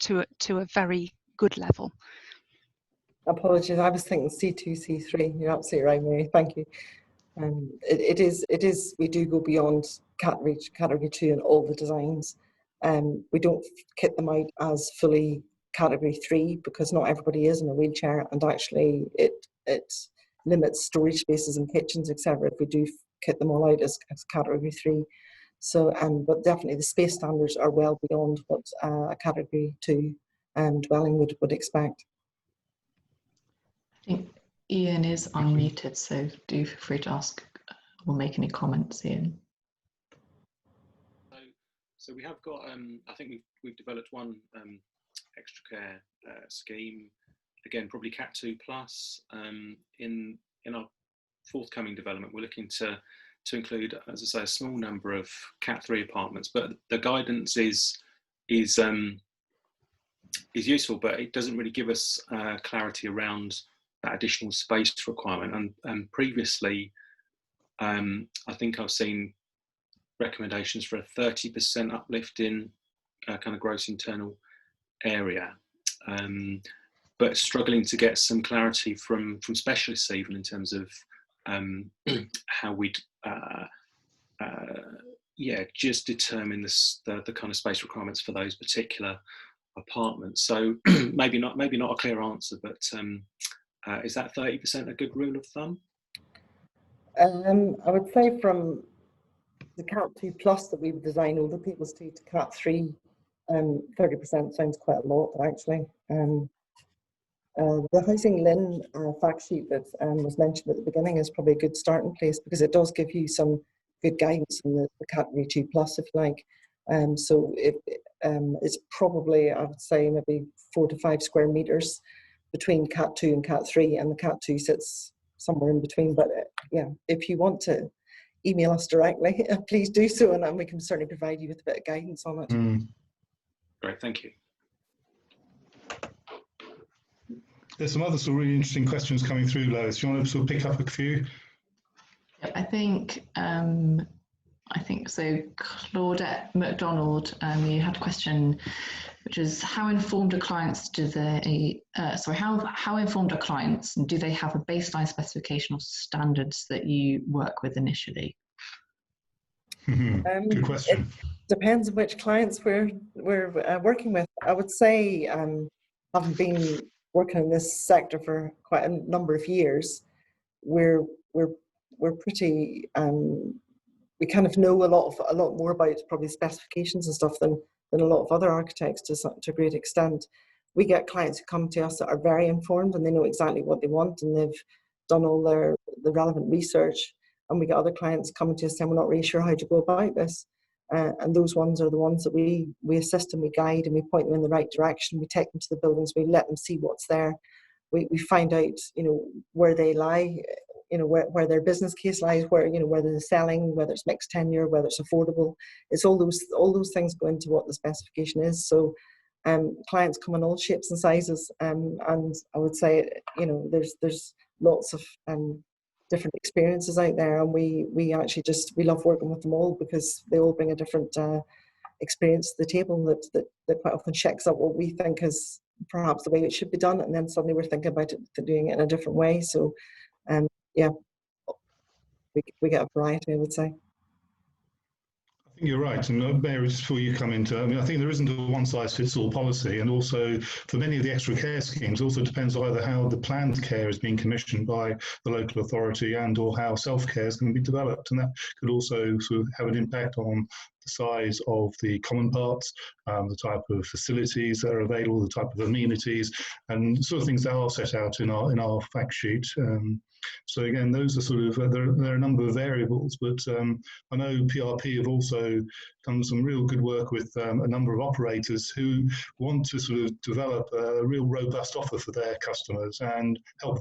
to a very good level. Apologies, I was thinking C2, C3. You're absolutely right, Mary. Thank you. It is. We do go beyond category 2 in all the designs. We don't kit them out as fully category 3 because not everybody is in a wheelchair, and actually it limits storage spaces in kitchens, etc. if we do kit them all out as category 3. So, but definitely the space standards are well beyond what a category 2 dwelling would expect. I think Ian is unmuted, so do feel free to ask or make any comments, Ian. So we have got, I think we've developed one extra care scheme, again probably Cat 2 plus. In our forthcoming development, we're looking to include, as I say, a small number of Cat 3 apartments, but the guidance is useful, but it doesn't really give us clarity around that additional space requirement. And previously, I think I've seen recommendations for a 30% uplift in kind of gross internal area, but struggling to get some clarity from specialists even in terms of how we'd just determine the kind of space requirements for those particular apartments. So maybe not a clear answer, but is that 30% a good rule of thumb? I would say from the Cat 2 plus that we've designed older people's to Cat 3, 30% sounds quite a lot actually. The Housing LIN fact sheet that was mentioned at the beginning is probably a good starting place because it does give you some good guidance on the category 2 plus, if you like. So it's probably, I would say, maybe 4 to 5 square meters between Cat 2 and Cat 3, and the Cat 2 sits somewhere in between. But yeah, if you want to email us directly, please do so, and we can certainly provide you with a bit of guidance on it. Great, thank you. There's some other sort of really interesting questions coming through, Lois. Do you want to sort of pick up a few? Yep, I think so. Claudette McDonald, you had a question, which is how informed are clients? How informed are clients, and do they have a baseline specification or standards that you work with initially? Good question. It depends on which clients we're working with. I would say, having been working in this sector for quite a number of years, we're pretty we kind of know a lot more about probably specifications and stuff than a lot of other architects to a great extent. We get clients who come to us that are very informed and they know exactly what they want and they've done all the relevant research. And we get other clients coming to us saying we're not really sure how to go about this. And those ones are the ones that we assist and we guide and we point them in the right direction. We take them to the buildings, we let them see what's there. We find out, where they lie, where their business case lies, where, whether they're selling, whether it's mixed tenure, whether it's affordable. It's all those things go into what the specification is. So clients come in all shapes and sizes, and I would say, there's lots of different experiences out there, and we actually we love working with them all because they all bring a different experience to the table that quite often checks out what we think is perhaps the way it should be done, and then suddenly we're thinking about doing it in a different way. So yeah, we get a variety, I would say. I think you're right, and Mary, just before you come into, I mean, I think there isn't a one-size-fits-all policy, and also for many of the extra care schemes, also depends either how the planned care is being commissioned by the local authority and/or how self-care is going to be developed, and that could also sort of have an impact on the size of the common parts, the type of facilities that are available, the type of amenities, and sort of things that are set out in our fact sheet. So again, those are sort of, there are a number of variables, but I know PRP have also done some real good work with a number of operators who want to sort of develop a real robust offer for their customers and help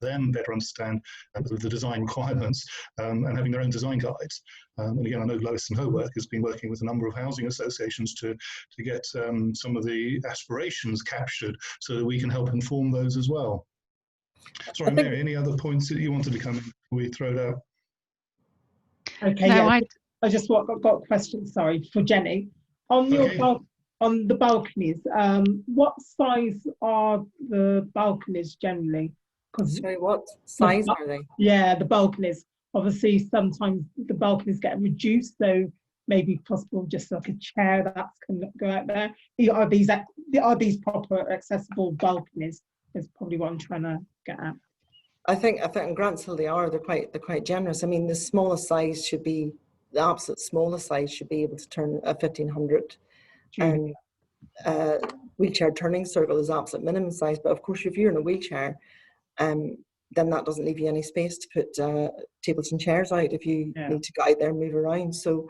them better understand the design requirements and having their own design guides. And again, I know Lois and her work has been working with a number of housing associations to get some of the aspirations captured so that we can help inform those as well. Sorry, Mary, any other points that you wanted to come in before we throw it out? Okay, no, yeah. I just got a question, sorry, for Jenny. On your on the balconies, what size are the balconies generally? Sorry, what size are they? Yeah, the balconies. Obviously, sometimes the balconies get reduced, so maybe possible just like a chair that can go out there. Are these proper accessible balconies? Is probably what I'm trying to get at. I think in Grants Hill they're quite generous. I mean, the smallest size should be, the absolute smallest size should be able to turn a 1500. And wheelchair turning circle is absolute minimum size. But of course, if you're in a wheelchair, then that doesn't leave you any space to put tables and chairs out if you need to go out there and move around. So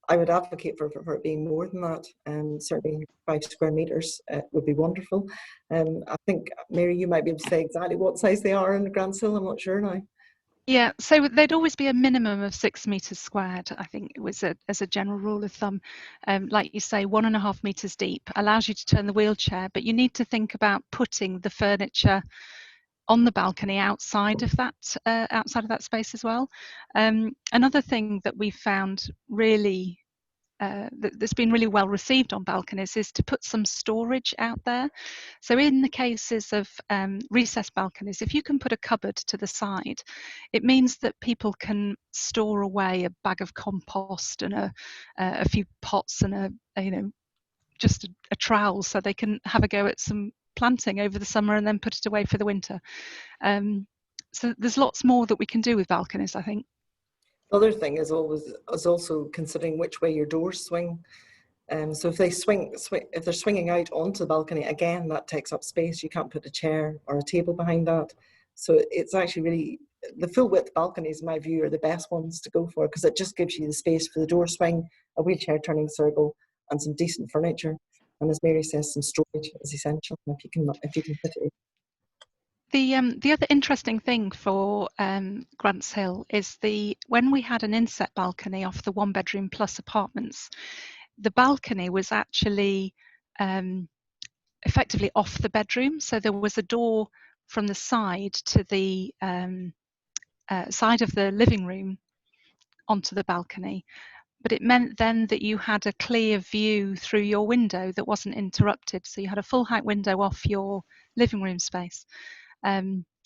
I would advocate for it being more than that. Certainly 5 square metres would be wonderful. I think, Mary, you might be able to say exactly what size they are in the Grants Hill. I'm not sure now. Yeah, so there'd always be a minimum of 6 metres squared, I think it was as a general rule of thumb. Like you say, 1.5 metres deep allows you to turn the wheelchair, but you need to think about putting the furniture on the balcony outside of that space as well. Another thing that we've found really that's been really well received on balconies is to put some storage out there. So in the cases of recessed balconies, if you can put a cupboard to the side, it means that people can store away a bag of compost and a few pots and just a trowel, so they can have a go at some planting over the summer and then put it away for the winter. So there's lots more that we can do with balconies, I think. The other thing is also considering which way your doors swing. So if they if they're swinging out onto the balcony, again, that takes up space. You can't put a chair or a table behind that. So it's actually really, the full width balconies, in my view, are the best ones to go for, because it just gives you the space for the door swing, a wheelchair turning circle, and some decent furniture. And as Mary says, some storage is essential if you can fit it in. The other interesting thing for Grants Hill is when we had an inset balcony off the 1-bedroom plus apartments, the balcony was actually effectively off the bedroom. So there was a door from the side to the side of the living room onto the balcony. But it meant then that you had a clear view through your window that wasn't interrupted. So you had a full height window off your living room space.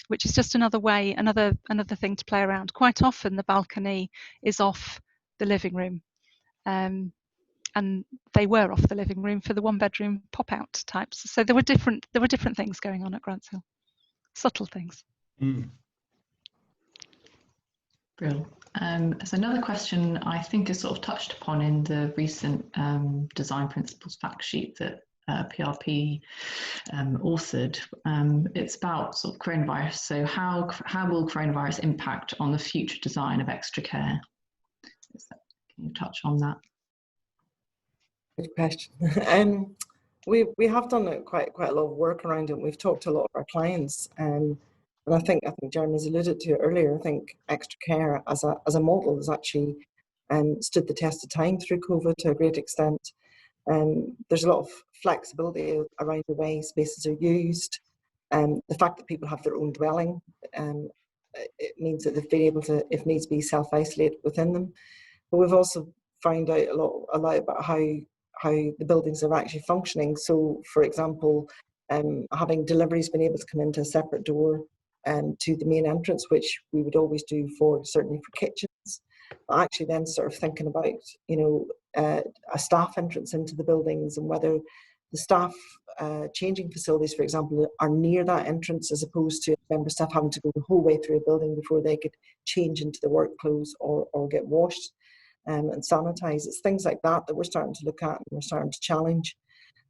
Which is just another thing to play around. Quite often the balcony is off the living room, and they were off the living room for the 1-bedroom pop-out types. So there were different things going on at Grants Hill, subtle things. Brilliant. There's another question I think is sort of touched upon in the recent design principles fact sheet that PRP authored. It's about sort of coronavirus. So how will coronavirus impact on the future design of extra care? Can you touch on that? Good question. We have done quite a lot of work around it. We've talked to a lot of our clients, and I think Jeremy's alluded to it earlier. I think extra care as a model has actually stood the test of time through COVID to a great extent. There's a lot of flexibility around the way spaces are used. The fact that people have their own dwelling, it means that they've been able to, if needs be, self-isolate within them. But we've also found out a lot about how the buildings are actually functioning. So, for example, having deliveries been able to come into a separate door, to the main entrance, which we would always do certainly for kitchens. But actually then sort of thinking about, you know, a staff entrance into the buildings, and whether the staff changing facilities, for example, are near that entrance, as opposed to member staff having to go the whole way through a building before they could change into their work clothes or get washed and sanitise. It's things like that we're starting to look at and we're starting to challenge.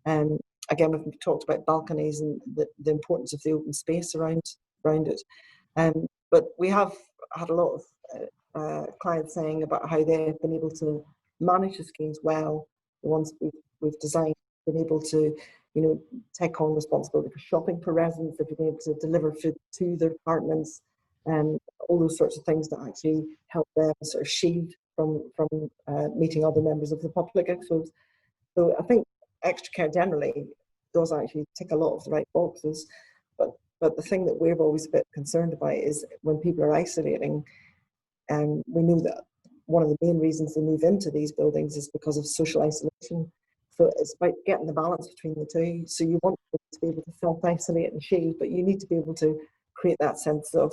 Again, we've talked about balconies and the importance of the open space around it. But we have had a lot of clients saying about how they've been able to manage the schemes well. The ones we've designed, been able to, you know, take on responsibility for shopping for residents, they've been able to deliver food to their apartments, and all those sorts of things that actually help them sort of shield from meeting other members of the public, I suppose. So I think extra care generally does actually tick a lot of the right boxes, but the thing that we're always a bit concerned about is when people are isolating, we know that one of the main reasons they move into these buildings is because of social isolation. So it's about getting the balance between the two. So you want people to be able to self-isolate and shield, but you need to be able to create that sense of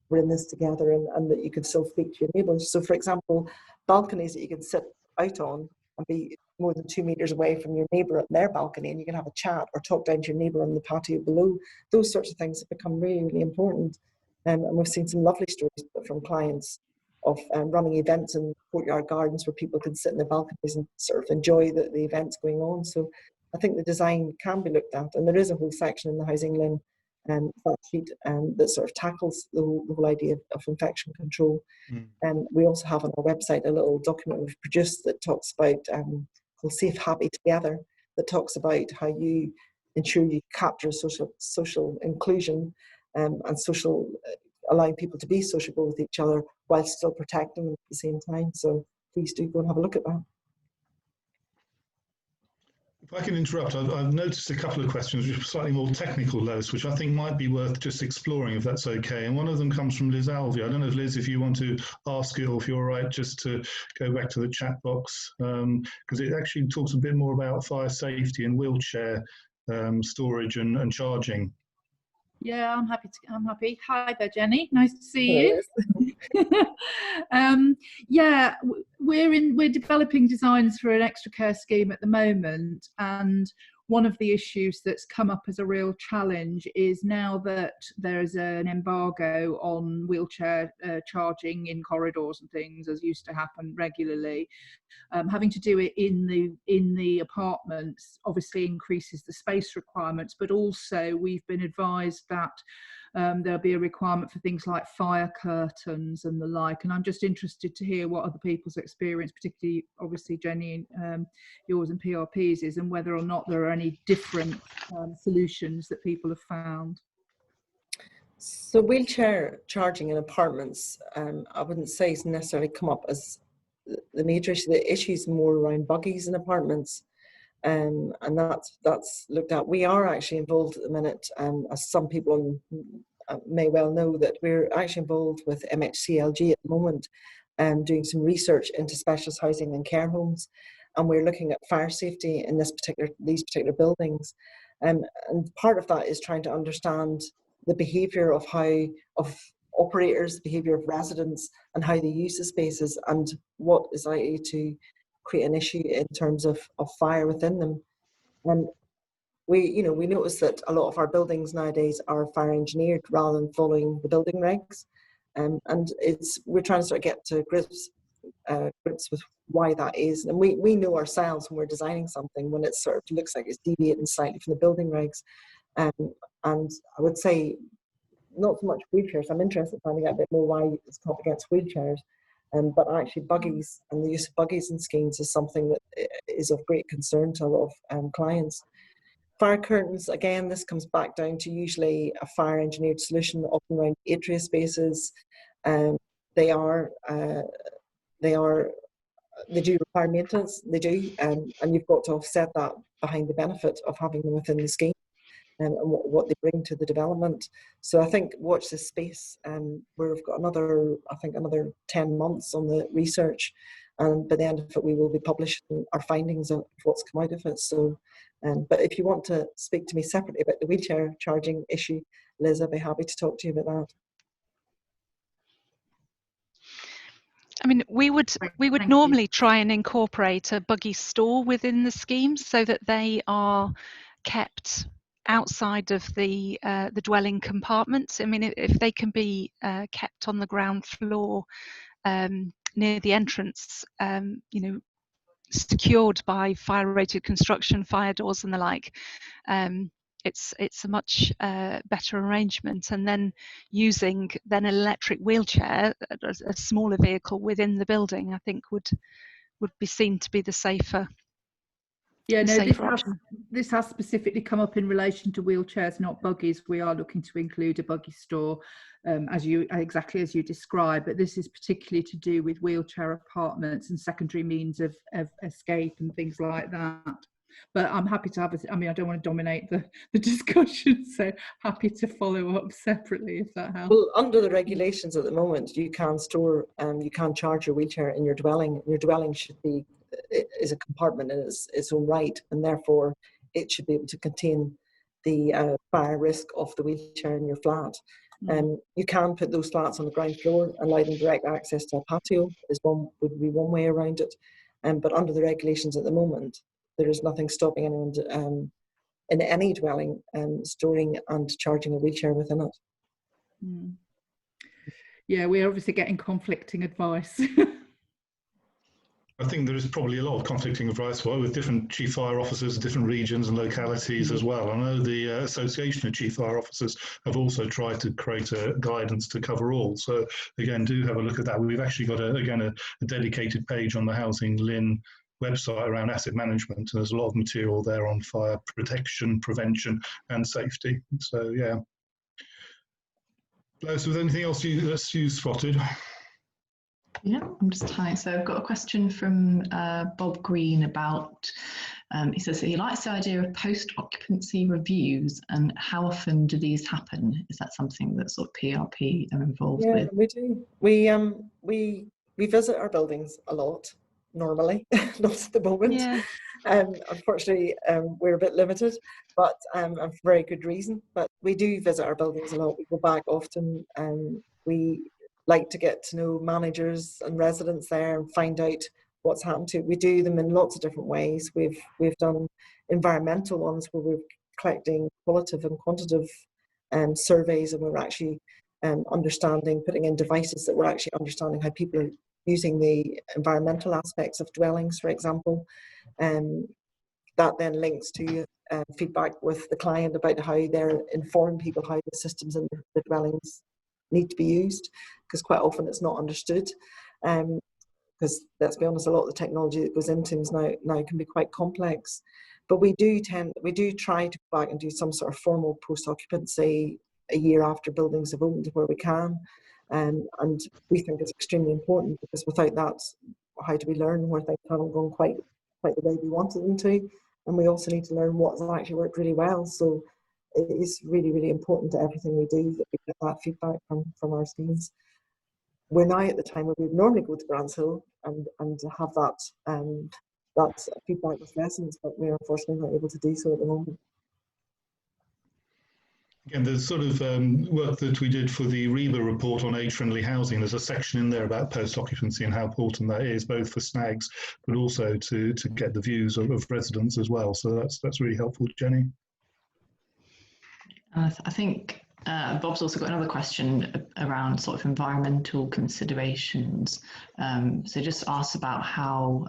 we're in this together, and that you can still speak to your neighbours. So for example, balconies that you can sit out on and be more than 2 metres away from your neighbour at their balcony, and you can have a chat or talk down to your neighbour on the patio below. Those sorts of things have become really, really important. And we've seen some lovely stories from clients of running events in Courtyard gardens where people can sit in their balconies and sort of enjoy the events going on. So I think the design can be looked at, and there is a whole section in the Housing LIN fact sheet that sort of tackles the whole idea of infection control. And we also have on our website a little document we've produced that talks about called Safe Happy Together, that talks about how you ensure you capture social inclusion and social allowing people to be sociable with each other while still protecting them at the same time. So please do go and have a look at that. If I can interrupt, I've noticed a couple of questions which are slightly more technical, Lois, which I think might be worth just exploring, if that's okay. And one of them comes from Liz Alvey. I don't know if, Liz, if you want to ask it, or if you're all right just to go back to the chat box, because it actually talks a bit more about fire safety and wheelchair storage and charging. Yeah, I'm happy. Hi there, Jenny. Nice to see you. Yeah, we're developing designs for an extra care scheme at the moment, and one of the issues that's come up as a real challenge is now that there's an embargo on wheelchair charging in corridors and things, as used to happen regularly. Having to do it in the apartments obviously increases the space requirements, but also we've been advised that there'll be a requirement for things like fire curtains and the like, and I'm just interested to hear what other people's experience, particularly obviously Jenny, yours and PRP's is, and whether or not there are any different solutions that people have found. So wheelchair charging in apartments, I wouldn't say it's necessarily come up as the major issue. The issue is more around buggies in apartments, and that's looked at. We are actually involved at the minute, as some people may well know, that we're actually involved with MHCLG at the moment, doing some research into specialist housing and care homes, and we're looking at fire safety in these particular buildings, and part of that is trying to understand the behaviour of operators, the behaviour of residents, and how they use the spaces, and what is likely to create an issue in terms of fire within them. And we notice that a lot of our buildings nowadays are fire engineered rather than following the building regs, and we're trying to sort of get to grips with why that is. And we know ourselves when we're designing something when it sort of looks like it's deviating slightly from the building regs, and I would say not so much wheelchairs. I'm interested in finding out a bit more why it's come up against wheelchairs, but actually buggies and the use of buggies in schemes is something that is of great concern to a lot of clients. Fire curtains, again, this comes back down to usually a fire engineered solution, often around atria spaces. They do require maintenance, they do, and you've got to offset that behind the benefit of having them within the scheme. And what they bring to the development. So I think watch this space. We've got another 10 months on the research, and by the end of it we will be publishing our findings of what's come out of it. So but if you want to speak to me separately about the wheelchair charging issue, Liz, I'd be happy to talk to you about that. I mean, we would normally try and incorporate a buggy store within the scheme so that they are kept outside of the dwelling compartments. I mean, if they can be kept on the ground floor near the entrance, you know, secured by fire-rated construction, fire doors and the like, it's a much better arrangement. And then using then an electric wheelchair, a smaller vehicle within the building, I think would be seen to be the safer. Yeah, no, this has specifically come up in relation to wheelchairs, not buggies. We are looking to include a buggy store, exactly as you described, but this is particularly to do with wheelchair apartments and secondary means of escape and things like that. But I'm happy to have I mean, I don't want to dominate the discussion, so happy to follow up separately if that helps. Well, under the regulations at the moment, you can store, you can charge your wheelchair in your dwelling. Your dwelling should be, is a compartment in its own right, and therefore it should be able to contain the fire risk of the wheelchair in your flat. You can put those flats on the ground floor, allow them direct access to a patio would be one way around it. But under the regulations at the moment, there is nothing stopping anyone in any dwelling storing and charging a wheelchair within it. Yeah, we're obviously getting conflicting advice. I think there is probably a lot of conflicting advice with different chief fire officers, different regions and localities as well. I know the Association of Chief Fire Officers have also tried to create a guidance to cover all. So again, do have a look at that. We've actually got a dedicated page on the Housing LIN website around asset management. There's a lot of material there on fire protection, prevention and safety. So yeah. Blaise, was anything else you spotted? Yeah, I'm just trying. So I've got a question from Bob Green about, he says that he likes the idea of post-occupancy reviews, and how often do these happen? Is that something that sort of PRP are involved with? Yeah, we do. We visit our buildings a lot, normally, not at the moment. Yeah. Unfortunately, we're a bit limited, but for very good reason. But we do visit our buildings a lot. We go back often, and we like to get to know managers and residents there and find out what's happened to it. We do them in lots of different ways. We've done environmental ones where we're collecting qualitative and quantitative surveys, and we're actually putting in devices that we're actually understanding how people are using the environmental aspects of dwellings, for example. That then links to feedback with the client about how they're informing people how the systems in the dwellings need to be used, because quite often it's not understood. Because let's be honest, a lot of the technology that goes into things now can be quite complex. But we do try to go back and do some sort of formal post-occupancy a year after buildings have opened where we can. And we think it's extremely important, because without that, how do we learn where things haven't gone quite the way we wanted them to? And we also need to learn what's actually worked really well. So it is really, really important to everything we do that we get that feedback from our schemes. We're now at the time where we would normally go to Grants Hill and have that feedback with residents, but we're unfortunately not able to do so at the moment. Again, the sort of work that we did for the REBA report on age-friendly housing, there's a section in there about post-occupancy and how important that is, both for snags, but also to get the views of residents as well. So that's really helpful, Jenny. I think Bob's also got another question around sort of environmental considerations. So just asks about how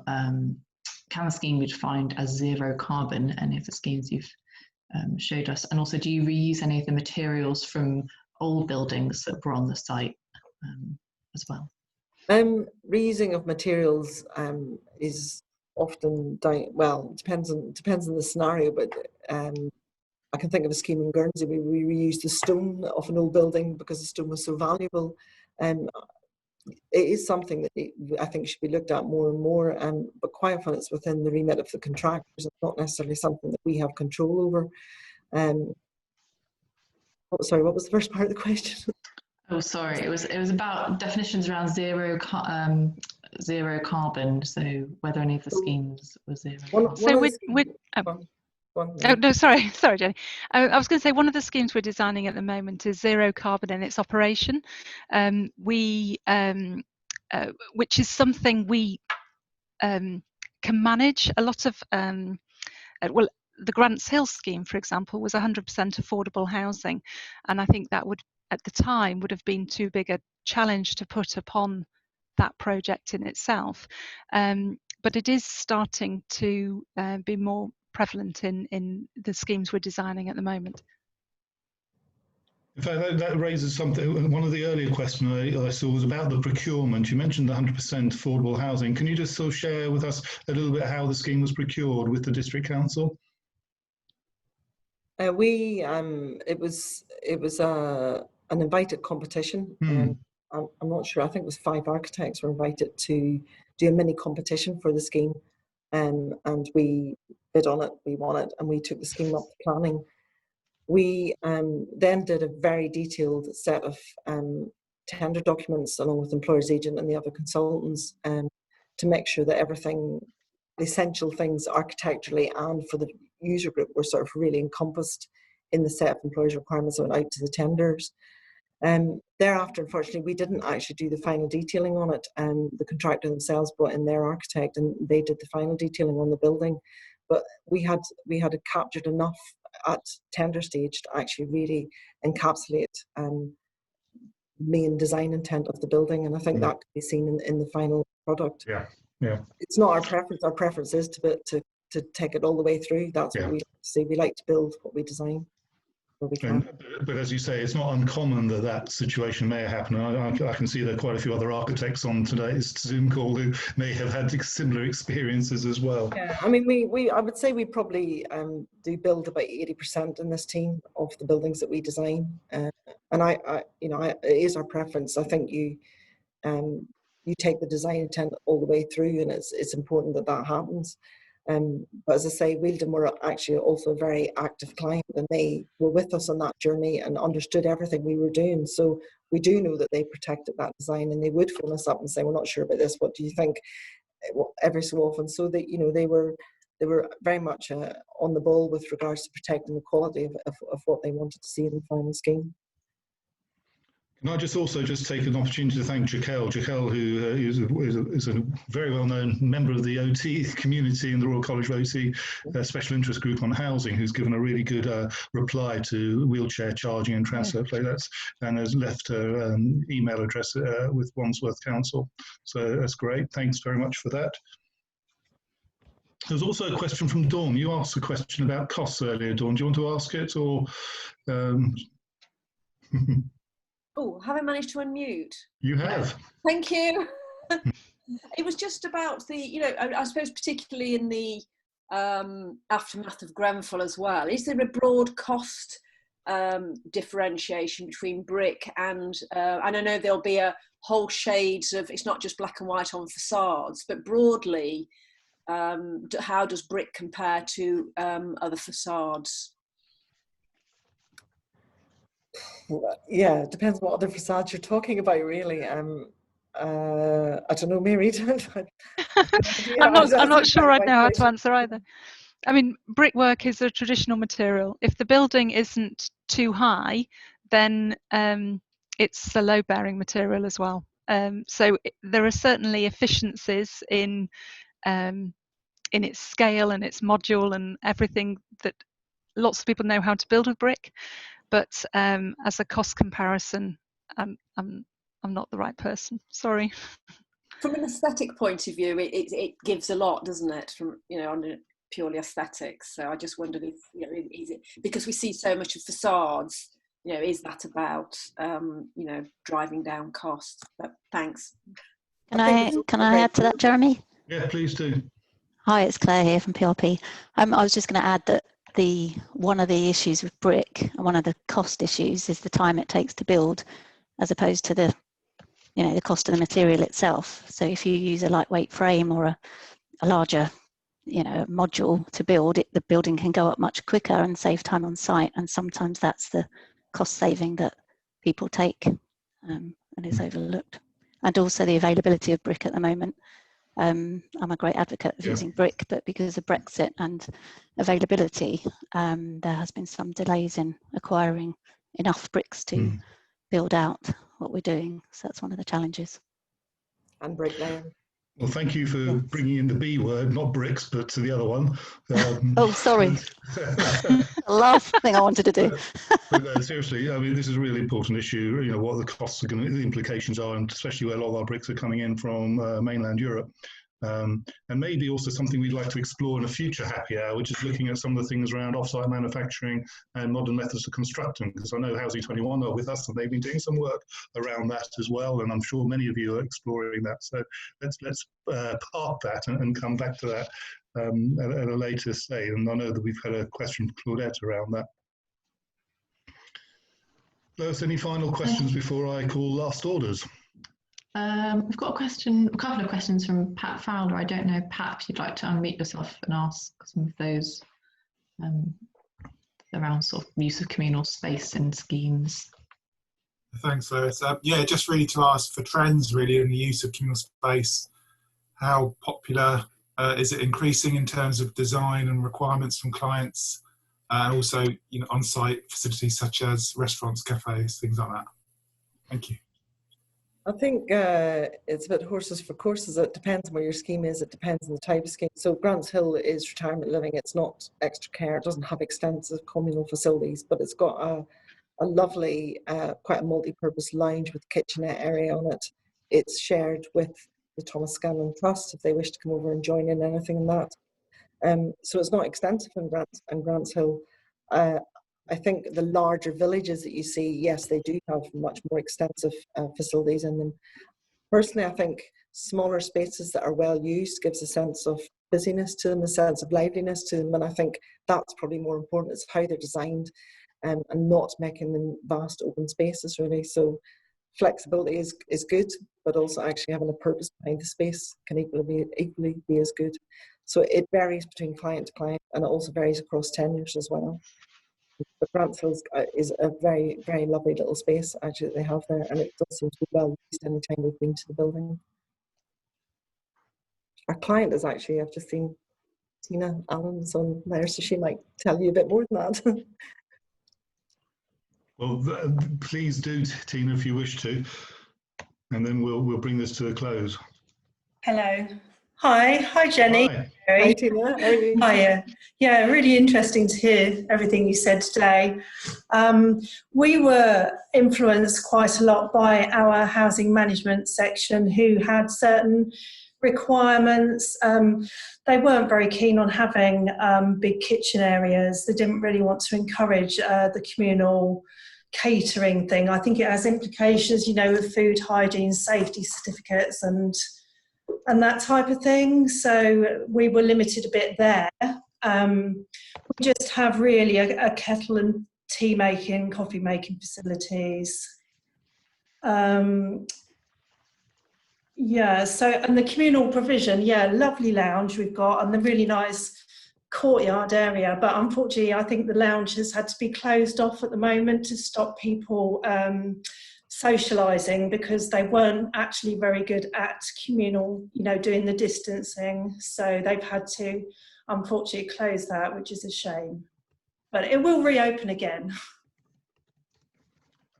can a scheme be defined as zero carbon, any of the schemes you've showed us, and also do you reuse any of the materials from old buildings that were on the site as well? Reusing of materials is often depends on the scenario, but I can think of a scheme in Guernsey where we reused the stone of an old building because the stone was so valuable. It is something that I think should be looked at more and more, but quite often it's within the remit of the contractors. It's not necessarily something that we have control over. Sorry, what was the first part of the question? Oh, sorry. It was about definitions around zero carbon. So whether any of the schemes were zero. So oh no, sorry, Jenny. I was going to say one of the schemes we're designing at the moment is zero carbon in its operation. Which is something we can manage. A lot of well, the Grants Hill scheme, for example, was 100% affordable housing, and I think that would, at the time, would have been too big a challenge to put upon that project in itself. But it is starting to be more prevalent in the schemes we're designing at the moment. In fact, that raises something. One of the earlier questions I saw was about the procurement. You mentioned the 100% affordable housing. Can you just sort of share with us a little bit how the scheme was procured with the district council? It was an invited competition. I'm not sure. I think it was 5 architects were invited to do a mini competition for the scheme, and we bid on it. We won it, and we took the scheme up to planning. We then did a very detailed set of tender documents along with employer's agent and the other consultants to make sure that everything, the essential things architecturally and for the user group, were sort of really encompassed in the set of employers' requirements that went out to the tenders. Thereafter, unfortunately, we didn't actually do the final detailing on it. The contractor themselves brought in their architect and they did the final detailing on the building. But we had captured enough at tender stage to actually really encapsulate main design intent of the building, and I think that can be seen in the final product. Yeah. It's not our preference. Our preference is to take it all the way through. That's what we like to see. We like to build what we design where we can. But as you say, it's not uncommon that situation may happen. I can see there are quite a few other architects on today's Zoom call who may have had similar experiences as well. Yeah, I mean, I would say we probably do build about 80% in this team of the buildings that we design, and it is our preference. I think you take the design intent all the way through, and it's important that happens. But as I say, Wealdon were actually also a very active client, and they were with us on that journey and understood everything we were doing. So we do know that they protected that design, and they would phone us up and say, "We're not sure about this. What do you think?" Every so often. So that they were very much on the ball with regards to protecting the quality of what they wanted to see in the final scheme. Can I just take an opportunity to thank Jaquel, who is a very well-known member of the OT community in the Royal College of OT Special Interest Group on Housing, who's given a really good reply to wheelchair charging and transfer play. And has left her email address with Wandsworth Council. So that's great. Thanks very much for that. There's also a question from Dawn. You asked a question about costs earlier, Dawn. Do you want to ask it, or? Oh, have I managed to unmute? You have. Thank you. It was just about the, I suppose particularly in the aftermath of Grenfell as well, is there a broad cost differentiation between brick and I know there'll be a whole shades of, it's not just black and white on facades, but broadly, how does brick compare to other facades? Yeah, it depends what other facades you're talking about, really. I don't know, Mary. I'm not sure I'd know how to answer either. I mean, brickwork is a traditional material. If the building isn't too high, then it's a load-bearing material as well. So there are certainly efficiencies in its scale and its module and everything that lots of people know how to build with brick. But as a cost comparison, I'm not the right person. Sorry. From an aesthetic point of view, it gives a lot, doesn't it? From on purely aesthetics. So I just wondered if is it because we see so much of facades. Is that about driving down costs? But thanks. Can I add to that, Jeremy? Yeah, please do. Hi, it's Claire here from PRP. I was just going to add that one of the issues with brick and one of the cost issues is the time it takes to build, as opposed to the cost of the material itself. So if you use a lightweight frame or a larger module to build it, the building can go up much quicker and save time on site, and sometimes that's the cost saving that people take and is overlooked. And also the availability of brick at the moment. I'm a great advocate of using brick, but because of Brexit and availability, there has been some delays in acquiring enough bricks to build out what we're doing. So that's one of the challenges. And bricklaying. Well, thank you for bringing in the B word, not bricks, but to the other one. Oh, sorry. The last thing I wanted to do. But no, seriously, I mean, this is a really important issue. You know, what the costs are going to, the implications are, and especially where a lot of our bricks are coming in from mainland Europe. And maybe also something we'd like to explore in a future happy hour, which is looking at some of the things around off-site manufacturing and modern methods of constructing, because I know Housing 21 are with us and they've been doing some work around that as well, and I'm sure many of you are exploring that. So let's park that and come back to that at a later stage. And I know that we've had a question from Claudette around that. Lois, any final questions before I call last orders? We've got a couple of questions from Pat Fowler. I don't know, Pat, if you'd like to unmute yourself and ask some of those around sort of use of communal space in schemes. Thanks, Lois. Yeah, just really to ask for trends really in the use of communal space. How popular is it increasing in terms of design and requirements from clients, and also, you know, on-site facilities such as restaurants, cafes, things like that? Thank you. I think it's a bit horses for courses. It depends on where your scheme is. It depends on the type of scheme. So Grants Hill is retirement living. It's not extra care. It doesn't have extensive communal facilities, but it's got a lovely, quite a multi-purpose lounge with kitchenette area on it. It's shared with the Thomas Scanlon Trust if they wish to come over and join in anything in that. So it's not extensive in Grants Hill. I think the larger villages that you see, yes, they do have much more extensive facilities in them. Personally, I think smaller spaces that are well used gives a sense of busyness to them, a sense of liveliness to them, and I think that's probably more important. It's how they're designed and not making them vast open spaces, really. So flexibility is good, but also actually having a purpose behind the space can equally be as good. So it varies between client to client, and it also varies across tenures as well. But Grants Hill is a very, very lovely little space actually that they have there, and it does seem to be well used any time we've been to the building. Our client is actually, I've just seen Tina Allen's on there, so she might tell you a bit more than that. Well, please do, Tina, if you wish to, and then we'll bring this to a close. Hello. Hi, Jenny. Hi, Tina. How are you? Hiya. Yeah, really interesting to hear everything you said today. We were influenced quite a lot by our housing management section, who had certain requirements. They weren't very keen on having big kitchen areas. They didn't really want to encourage the communal catering thing. I think it has implications, you know, with food hygiene, safety certificates and that type of thing. So we were limited a bit there. We just have really a kettle and tea making, coffee making facilities. Yeah, so, and the communal provision, yeah, lovely lounge we've got, and the really nice courtyard area, but unfortunately I think the lounge has had to be closed off at the moment to stop people socialising, because they weren't actually very good at communal, you know, doing the distancing. So they've had to unfortunately close that, which is a shame. But it will reopen again.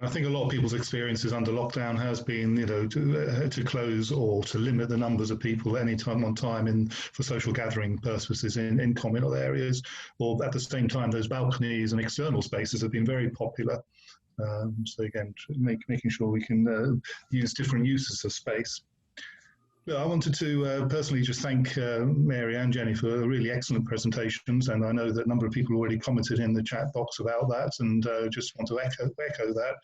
I think a lot of people's experiences under lockdown has been, you know, to close or to limit the numbers of people any time on time for social gathering purposes in communal areas, or at the same time those balconies and external spaces have been very popular. So again, making sure we can use different uses of space. I wanted to personally just thank Mary and Jenny for really excellent presentations, and I know that a number of people already commented in the chat box about that, and just want to echo that.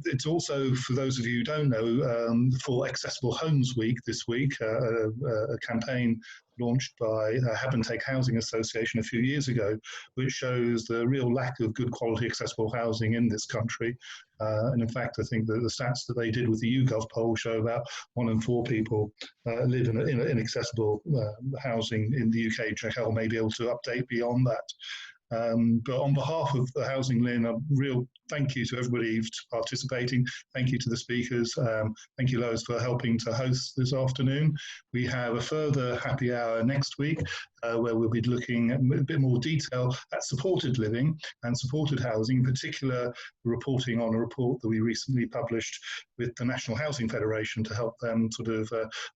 It's also, for those of you who don't know, for Accessible Homes Week this week, a campaign launched by Have Take Housing Association a few years ago, which shows the real lack of good quality accessible housing in this country. And in fact, I think that the stats that they did with the YouGov poll show about 1 in 4 people live in inaccessible housing in the UK. Jack may be able to update beyond that. But on behalf of the Housing LIN, a real thank you to everybody participating. Thank you to the speakers. Thank you, Lois, for helping to host this afternoon. We have a further happy hour next week where we'll be looking at a bit more detail at supported living and supported housing, in particular reporting on a report that we recently published with the National Housing Federation to help them sort of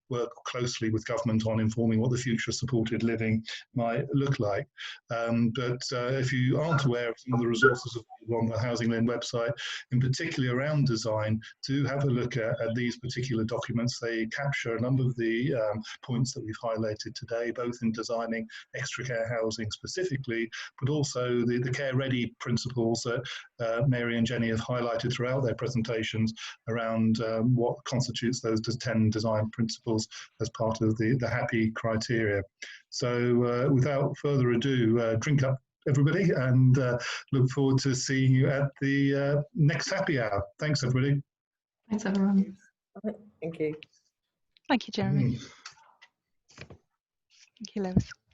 work closely with government on informing what the future of supported living might look like. But if you aren't aware of some of the resources on the Housing LIN website, in particular around design, do have a look at these particular documents. They capture a number of the points that we've highlighted today, both in designing extra care housing specifically, but also the care ready principles that Mary and Jenny have highlighted throughout their presentations around what constitutes those 10 design principles as part of the HAPPI criteria. So without further ado, drink up everybody, and look forward to seeing you at the next happy hour. Thanks everybody. Thanks everyone. Thank you. Thank you, Jeremy. Thank you, Lois.